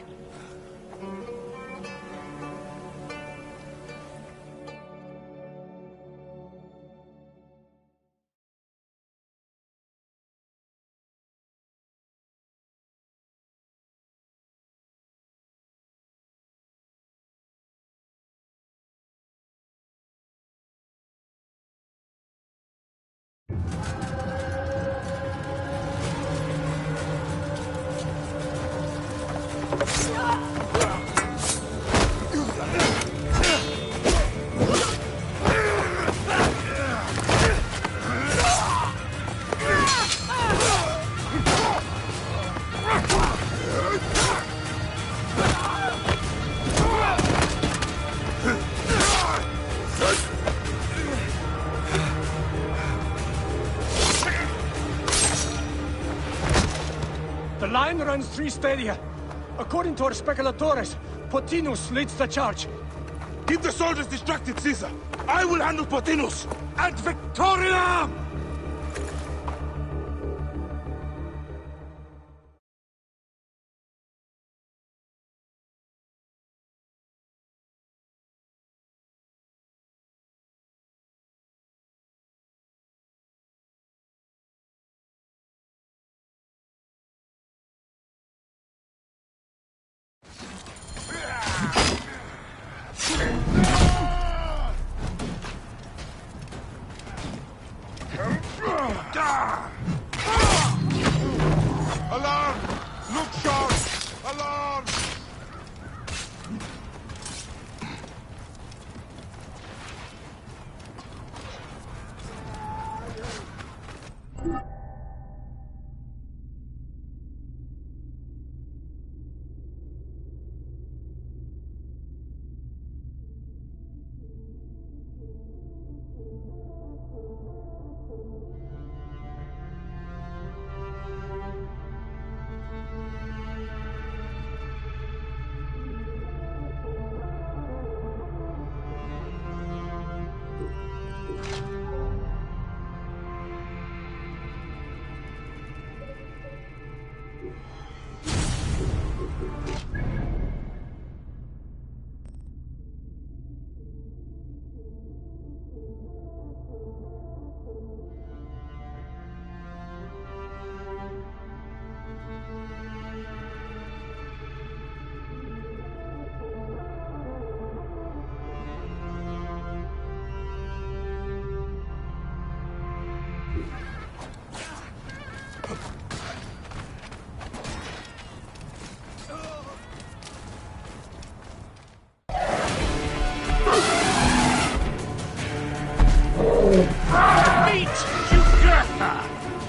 The line runs 3 stadia. According to our speculatores, Pothinus leads the charge. Keep the soldiers distracted, Caesar. I will handle Pothinus. Ad Victoriam! Alarm! Look sharp! Alarm! Meet Jugurtha!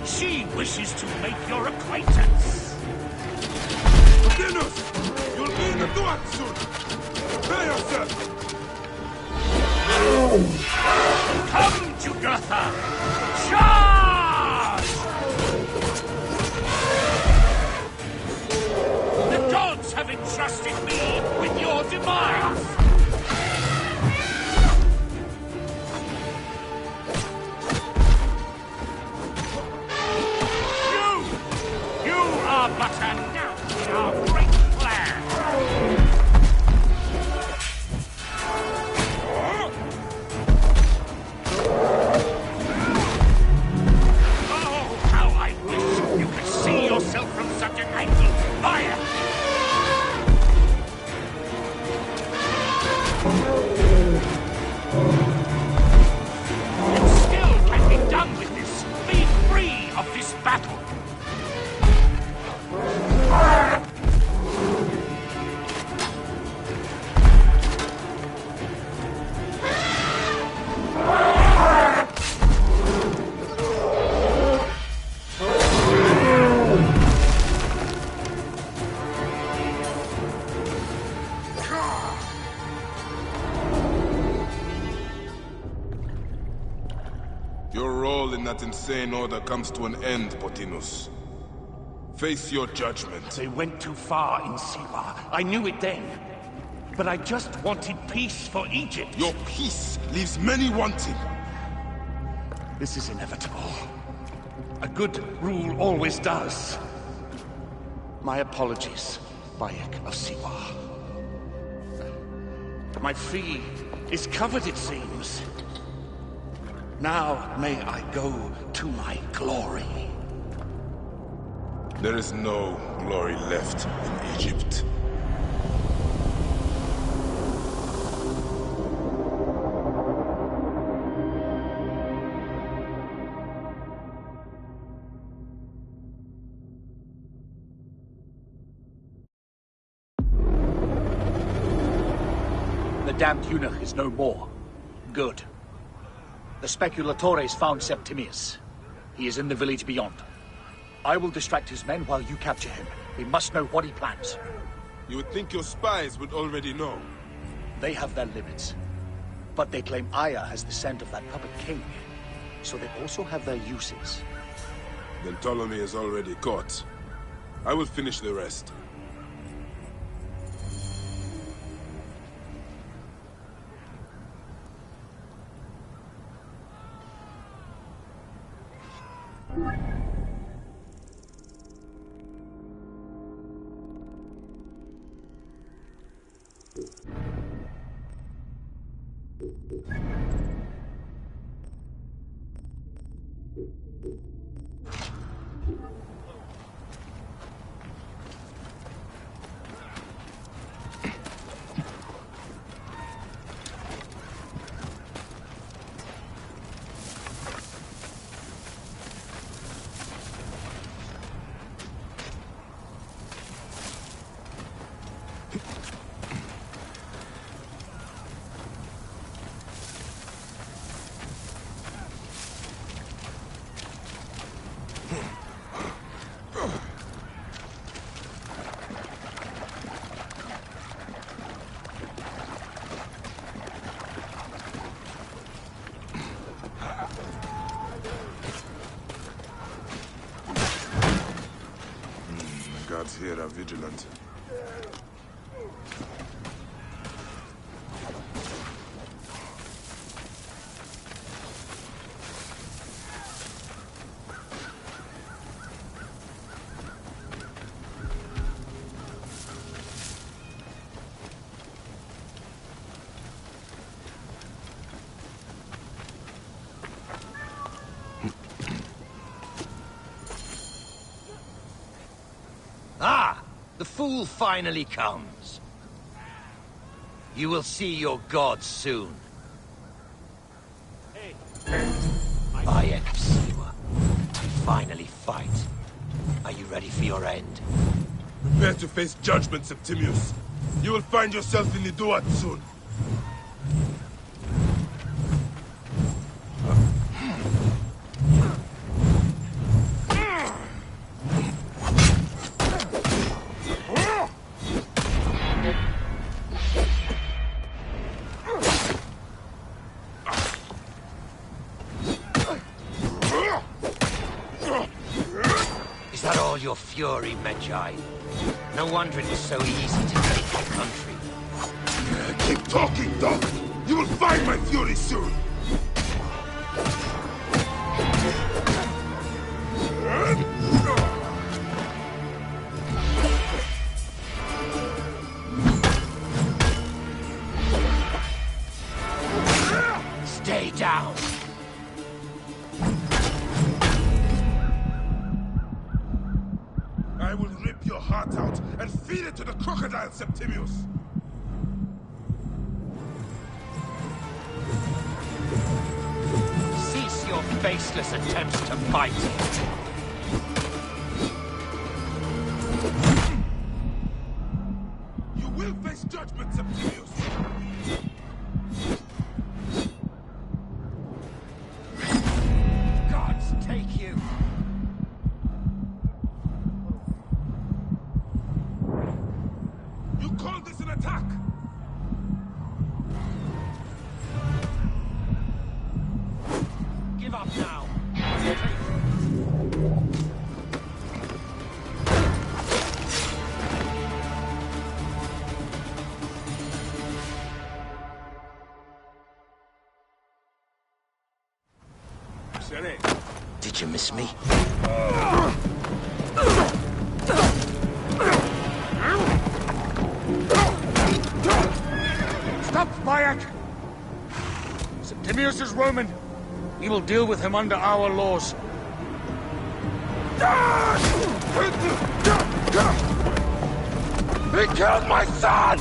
She wishes to make your acquaintance. Pothinus! You'll be in the Duat soon! Prepare yourself! Come, Jugurtha! Charge! The gods have entrusted entrusted me with your demise! You are but a gnat in our great plan! Oh, how I wish you could see yourself from such an angle! Fire! You still can be done with this! Be free of this battle! Your role in that insane order comes to an end, Potinus. Face your judgment. They went too far in Siwa. I knew it then. But I just wanted peace for Egypt. Your peace leaves many wanting. This is inevitable. A good rule always does. My apologies, Bayek of Siwa. My fee is covered, it seems. Now may I go to my glory. There is no glory left in Egypt. The damned eunuch is no more. Good. The Speculatores found Septimius. He is in the village beyond. I will distract his men while you capture him. We must know what he plans. You would think your spies would already know. They have their limits. But they claim Aya has the scent of that puppet king. So they also have their uses. Then Ptolemy is already caught. I will finish the rest. Guards here are vigilant. The fool finally comes. You will see your gods soon. Bayek of Siwa. We finally fight. Are you ready for your end? Prepare to face judgment, Septimius. You will find yourself in the Duat soon. your fury, Medjay. No wonder it was so easy to take the country. Keep talking, dog! You will find my fury soon! Stay down! I will rip your heart out and feed it to the crocodile, Septimius! Cease your faceless attempts to fight. You will face judgment, Septimius! Gods take you! You call this an attack? Give up now! Did you miss me? Stop, Bayek! Septimius is Roman. We will deal with him under our laws. He killed my son!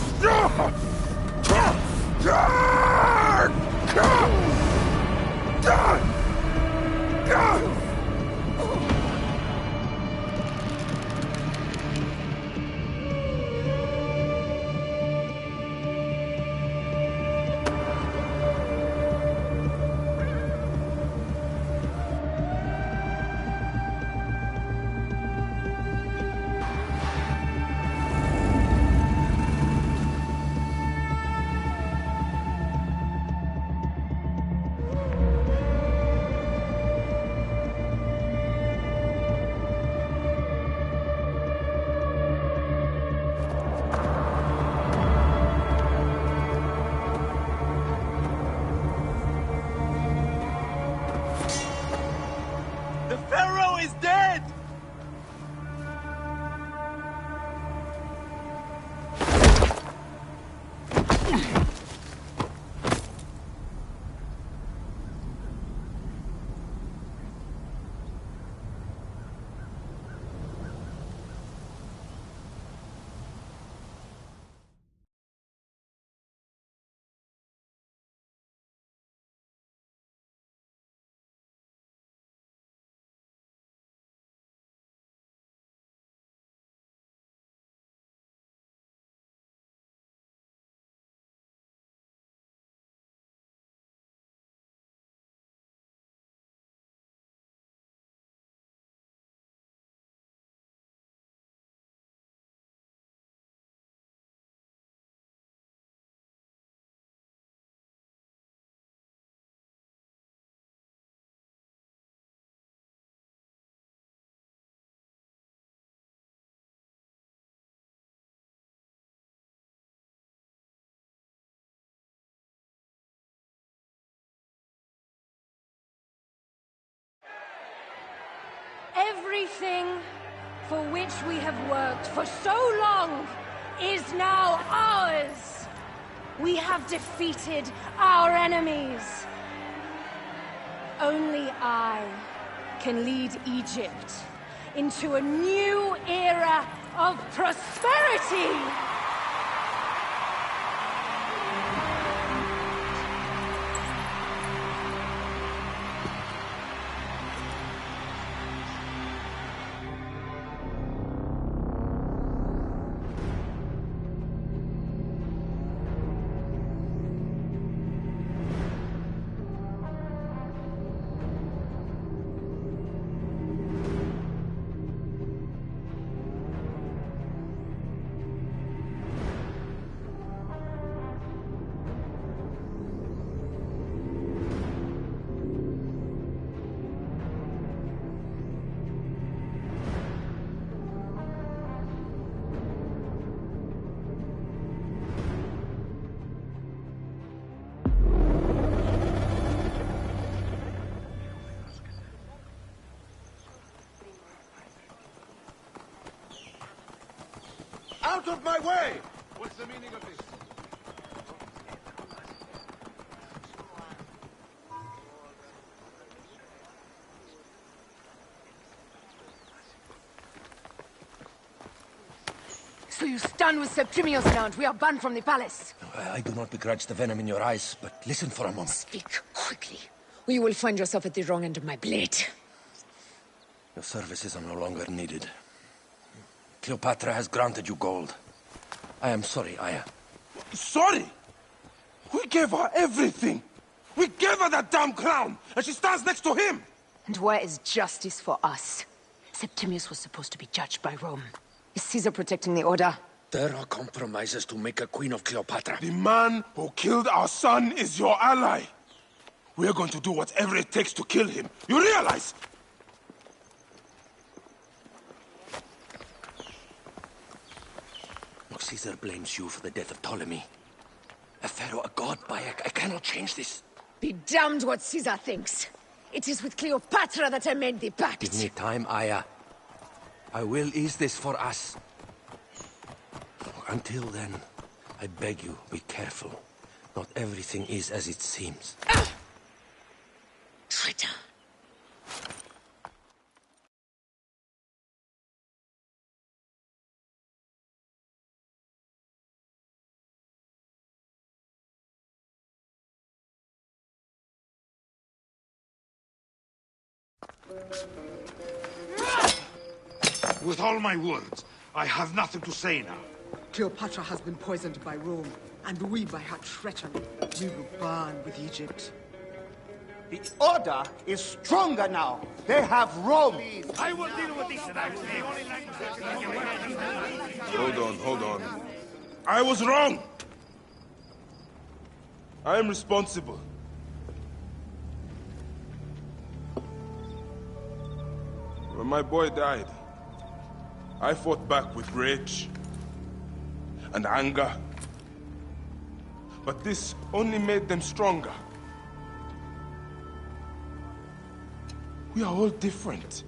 The Pharaoh is dead! Everything for which we have worked for so long is now ours. We have defeated our enemies. Only I can lead Egypt into a new era of prosperity. Out of my way! What's the meaning of this? So you stand with Septimius now, and we are banned from the palace. I do not begrudge the venom in your eyes, but listen for a moment. Speak quickly, or you will find yourself at the wrong end of my blade. Your services are no longer needed. Cleopatra has granted you gold. I am sorry, Aya. Sorry? We gave her everything. We gave her that damn crown, and she stands next to him. And where is justice for us? Septimius was supposed to be judged by Rome. Is Caesar protecting the order? There are compromises to make a queen of Cleopatra. The man who killed our son is your ally. We're going to do whatever it takes to kill him. You realize? Look, Caesar blames you for the death of Ptolemy. A pharaoh, a god, Bayek. I cannot change this. Be damned what Caesar thinks. It is with Cleopatra that I made the pact. Give me time, Aya. I will ease this for us. Until then, I beg you, be careful. Not everything is as it seems. Traitor. With all my words, I have nothing to say now. Cleopatra has been poisoned by Rome, and we by her treachery. We will burn with Egypt. The order is stronger now. They have Rome. I will deal with this tonight. Hold on. I was wrong. I am responsible. When my boy died, I fought back with rage and anger. But this only made them stronger. We are all different.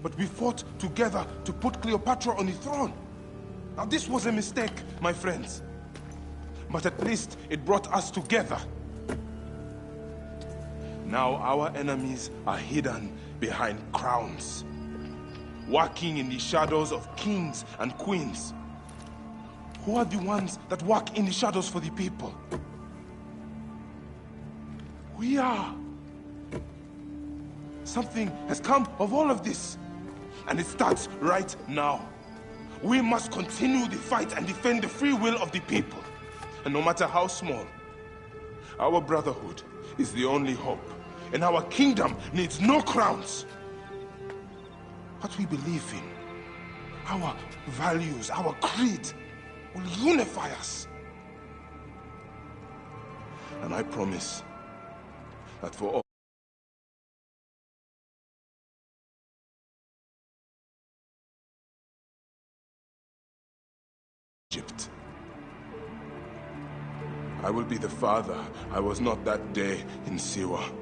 But we fought together to put Cleopatra on the throne. Now this was a mistake, my friends. But at least it brought us together. Now our enemies are hidden behind crowns, walking in the shadows of kings and queens. Who are the ones that walk in the shadows for the people? We are. Something has come of all of this, and it starts right now. We must continue the fight and defend the free will of the people. And no matter how small, our brotherhood is the only hope, and our kingdom needs no crowns. What we believe in, our values, our creed, will unify us. And I promise that for all Egypt, I will be the father I was not that day in Siwa.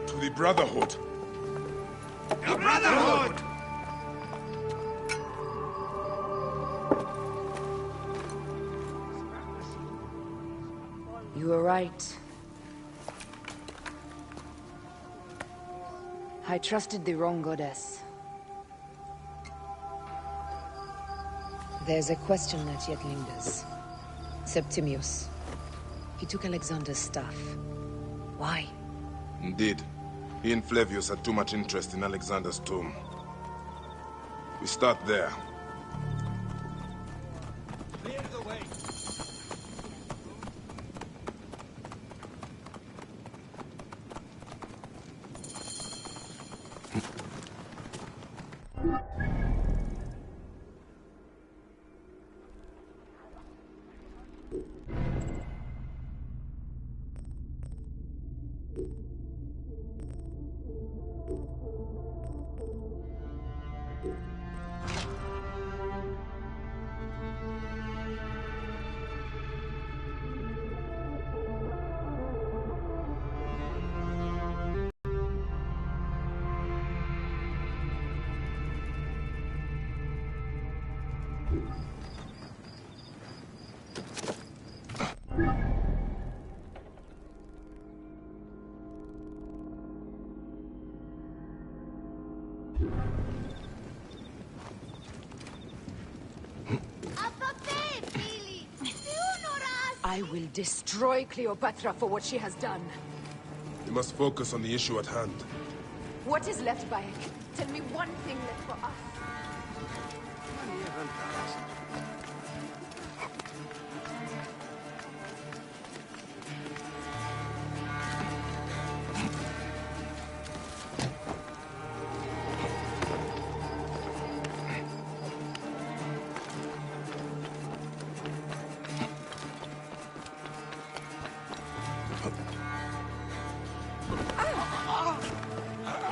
To the Brotherhood. The Brotherhood! You were right. I trusted the wrong goddess. There's a question that yet lingers. Septimius. He took Alexander's staff. Why? Indeed. He and Flavius had too much interest in Alexander's tomb. We start there. Clear the way. I will destroy Cleopatra for what she has done. We must focus on the issue at hand. What is left, Bayek? Tell me one thing left for us.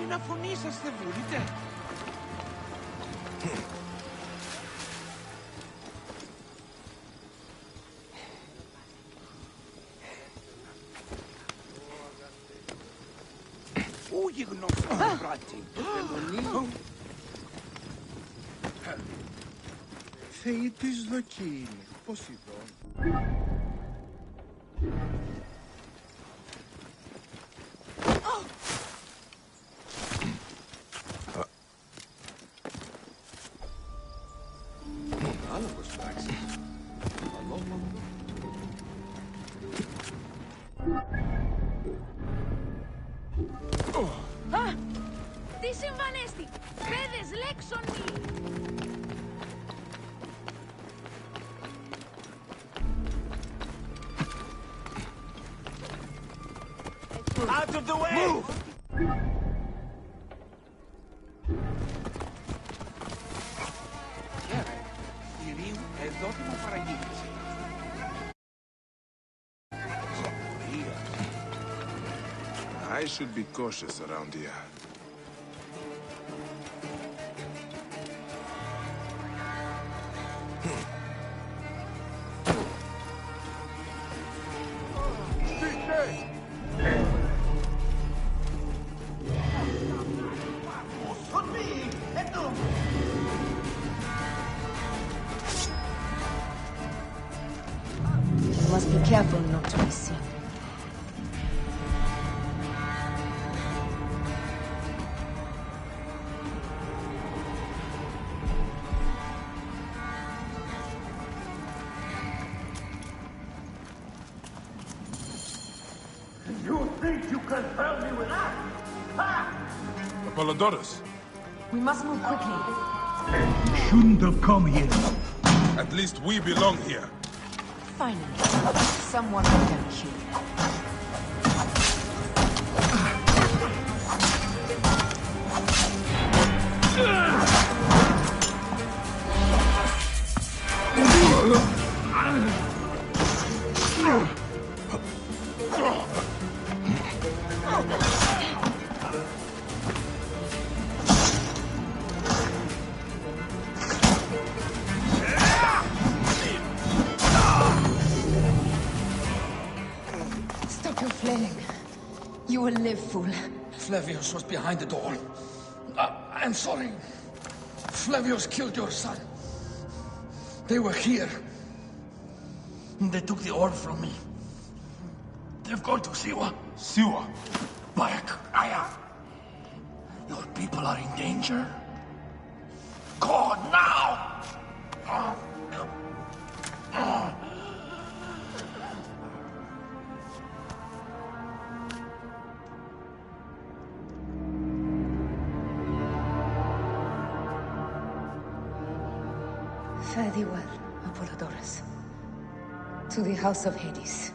Να φωνήσαστε, βουλείτε. Πού γιγνώστε, μπράτη, επεμονή. Θεοί της δοκή είναι, πώς ειδώ. Τι συμβανέστη! Πέδες λέξονοι! Out of the way! Move! Κυρίου, εδώ τι μου παραγγείλεις. I should be cautious around here. You must be careful not to be seen. You think you can help me with that? Ha! Apollodorus! We must move quickly. You shouldn't have come here. At least we belong here. Finally, someone we can kill. Stop your flailing. You will live, fool. Flavius was behind the door. I'm sorry. Flavius killed your son. They were here. They took the orb from me. They've gone to Siwa. Siwa? Bayek, Aya. Your people are in danger. Go now! Fare thee well, Apollodorus. To the House of Hades.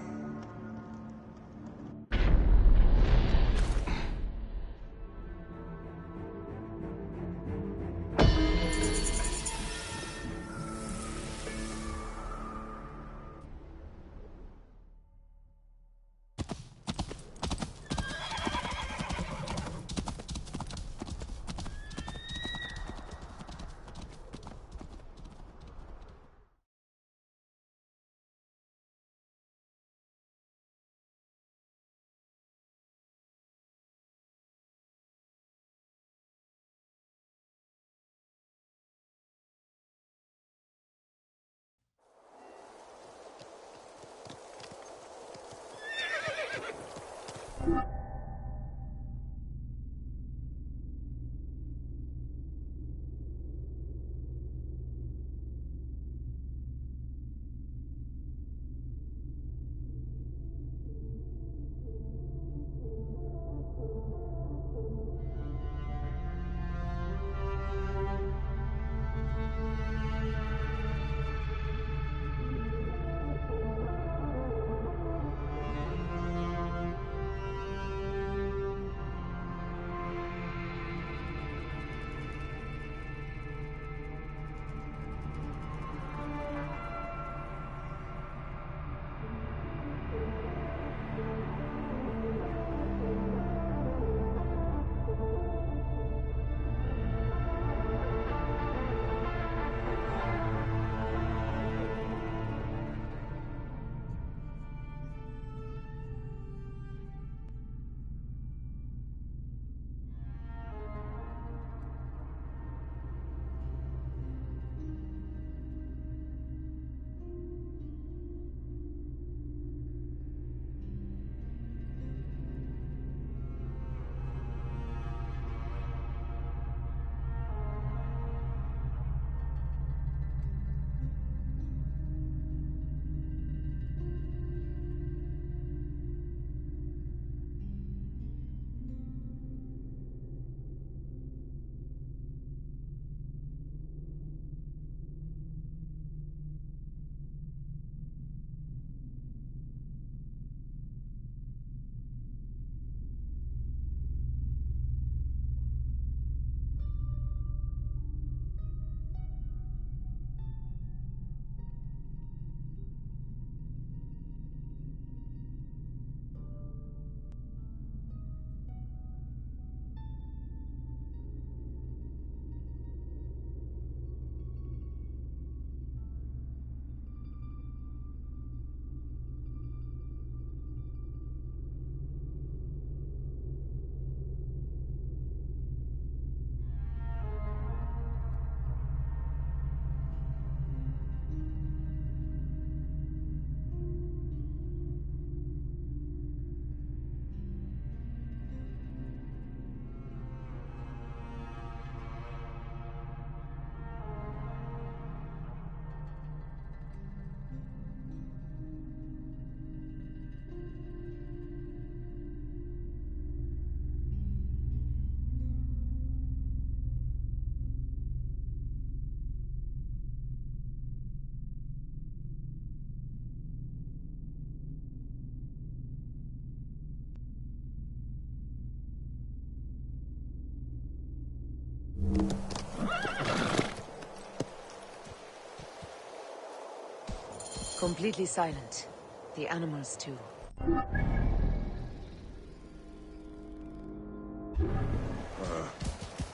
Completely silent. The animals, too.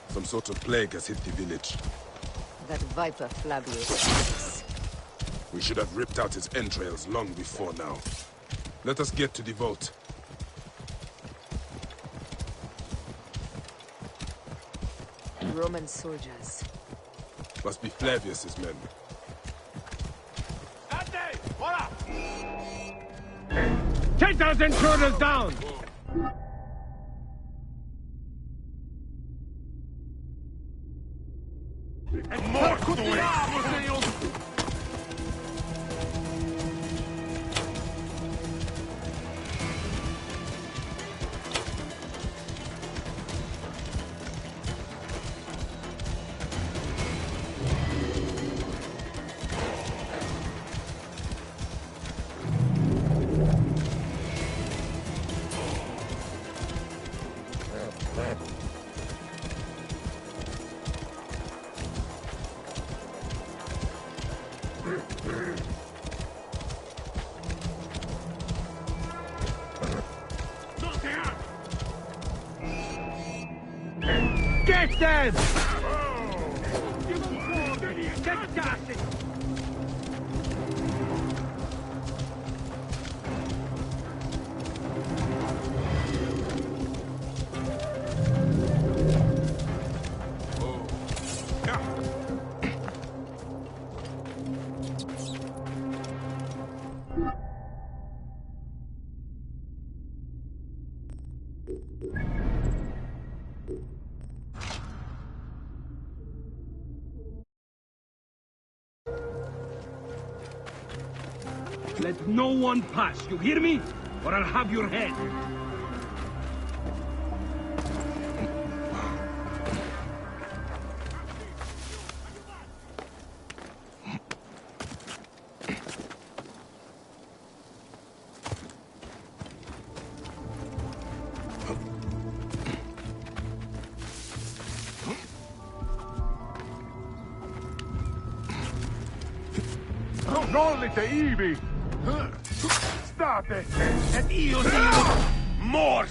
Some sort of plague has hit the village. That viper Flavius. We should have ripped out his entrails long before now. Let us get to the vault. Roman soldiers. Must be Flavius's men. 10,000 intruders down! Get them! Get started! Let no one pass, you hear me? Or I'll have your head. Rollite ivi! State! Et io dio mors!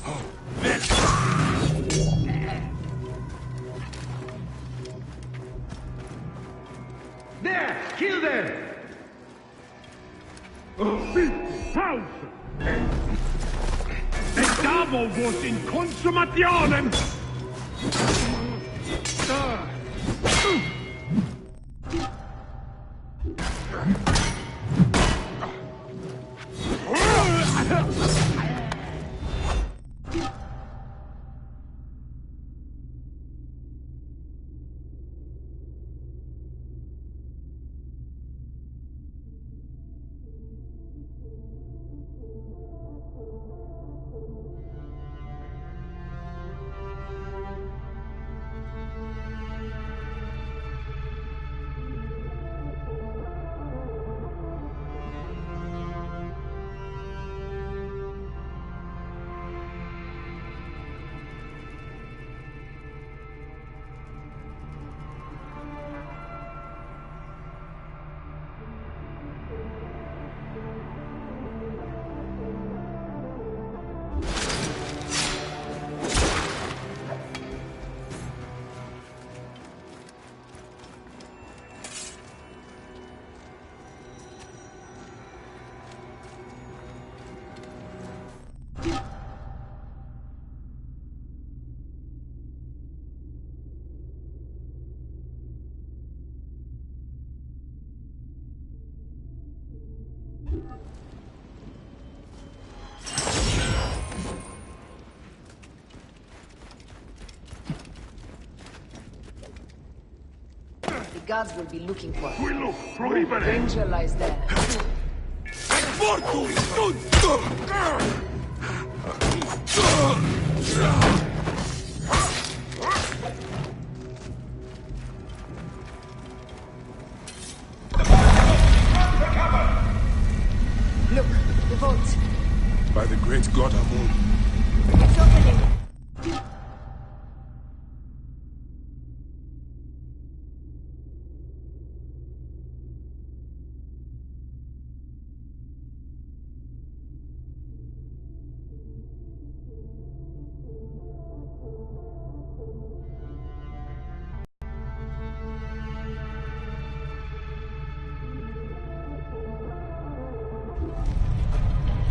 There! Kill them! Pause! Pensavo fosse in consumazione! The guards will be looking for We him. look, prohibere! Danger lies there. Look, the vault. By the great god Amun. It's opening.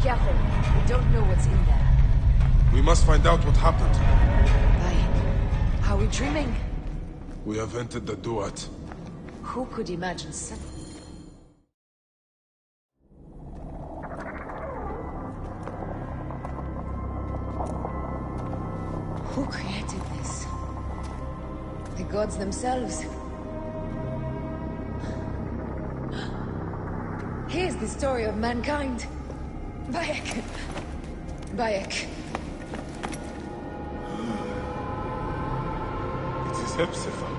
careful. We don't know what's in there. We must find out what happened. Are we dreaming? We have entered the Duat. Who could imagine such... Who created this? The gods themselves. Here's the story of mankind. Bayek. Bayek. It is Hepzibah.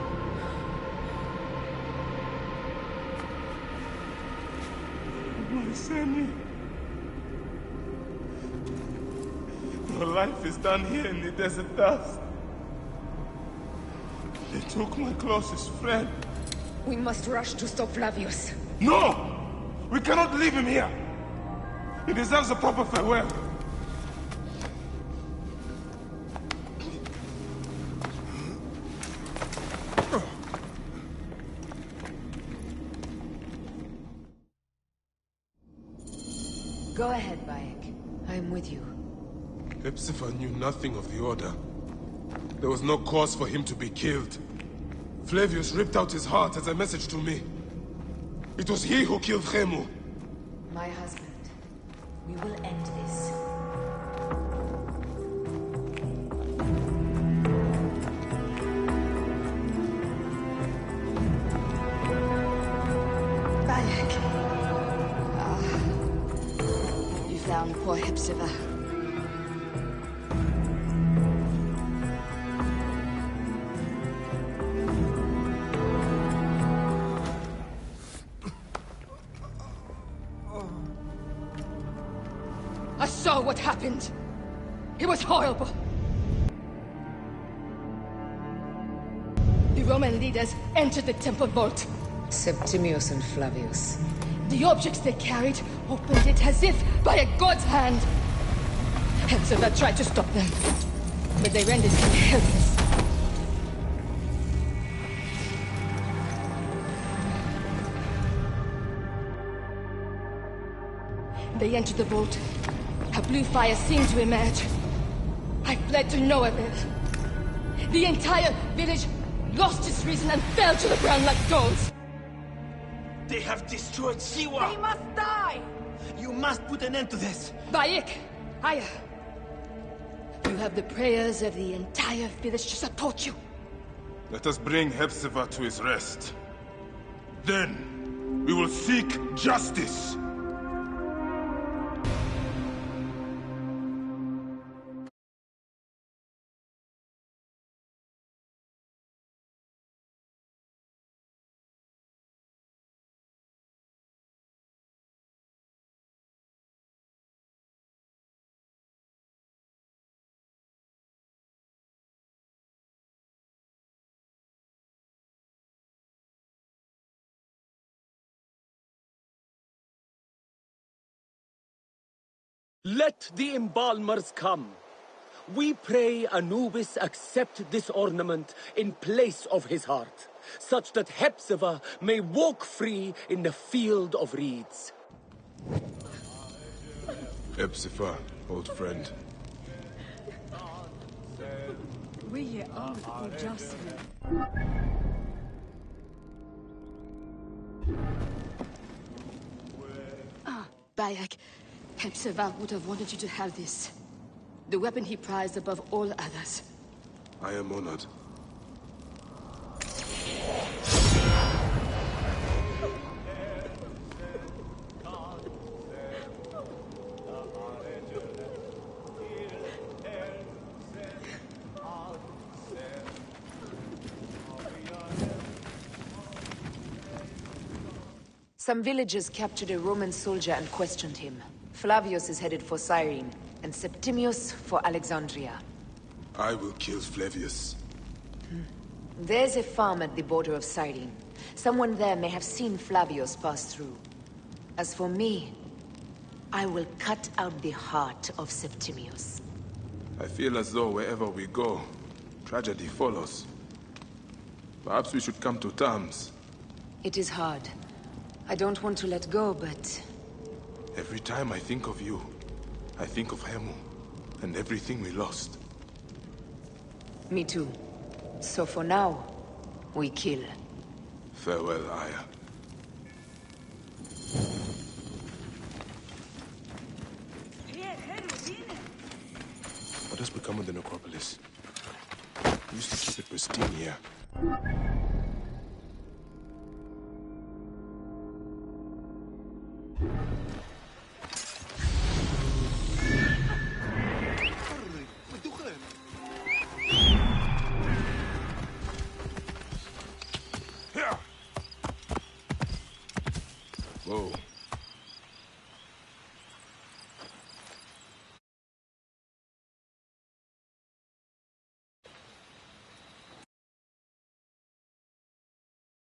My Sammy. Your life is done here in the desert dust. They took my closest friend. We must rush to stop Flavius. No! We cannot leave him here! He deserves a proper farewell. Go ahead, Bayek. I'm with you. Hepzibah knew nothing of the Order. There was no cause for him to be killed. Flavius ripped out his heart as a message to me. It was he who killed Khemu. My husband. We will end this. Bayek. You found poor Hepzibah. I saw what happened. It was horrible. The Roman leaders entered the temple vault. Septimius and Flavius. The objects they carried opened it as if by a god's hand. Hepzibah tried to stop them, but they rendered him helpless. They entered the vault. A blue fire seemed to emerge. I fled to no avail. The entire village lost its reason and fell to the ground like stones. They have destroyed Siwa! They must die! You must put an end to this! Bayek! Aya! You have the prayers of the entire village to support you. Let us bring Hepzibah to his rest. Then, we will seek justice! Let the embalmers come. We pray Anubis accept this ornament in place of his heart, such that Hepzibah may walk free in the field of reeds. Hepzibah, old friend. We are all just... Bayek, Hepzibah would have wanted you to have this. The weapon he prized above all others. I am honored. Some villagers captured a Roman soldier and questioned him. Flavius is headed for Cyrene, and Septimius for Alexandria. I will kill Flavius. There's a farm at the border of Cyrene. Someone there may have seen Flavius pass through. As for me, I will cut out the heart of Septimius. I feel as though wherever we go, tragedy follows. Perhaps we should come to terms. It is hard. I don't want to let go, but... Every time I think of you, I think of Hemu, and everything we lost. Me too. So for now, we kill. Farewell, Aya. What has become of the necropolis? We used to keep it pristine here. Whoa.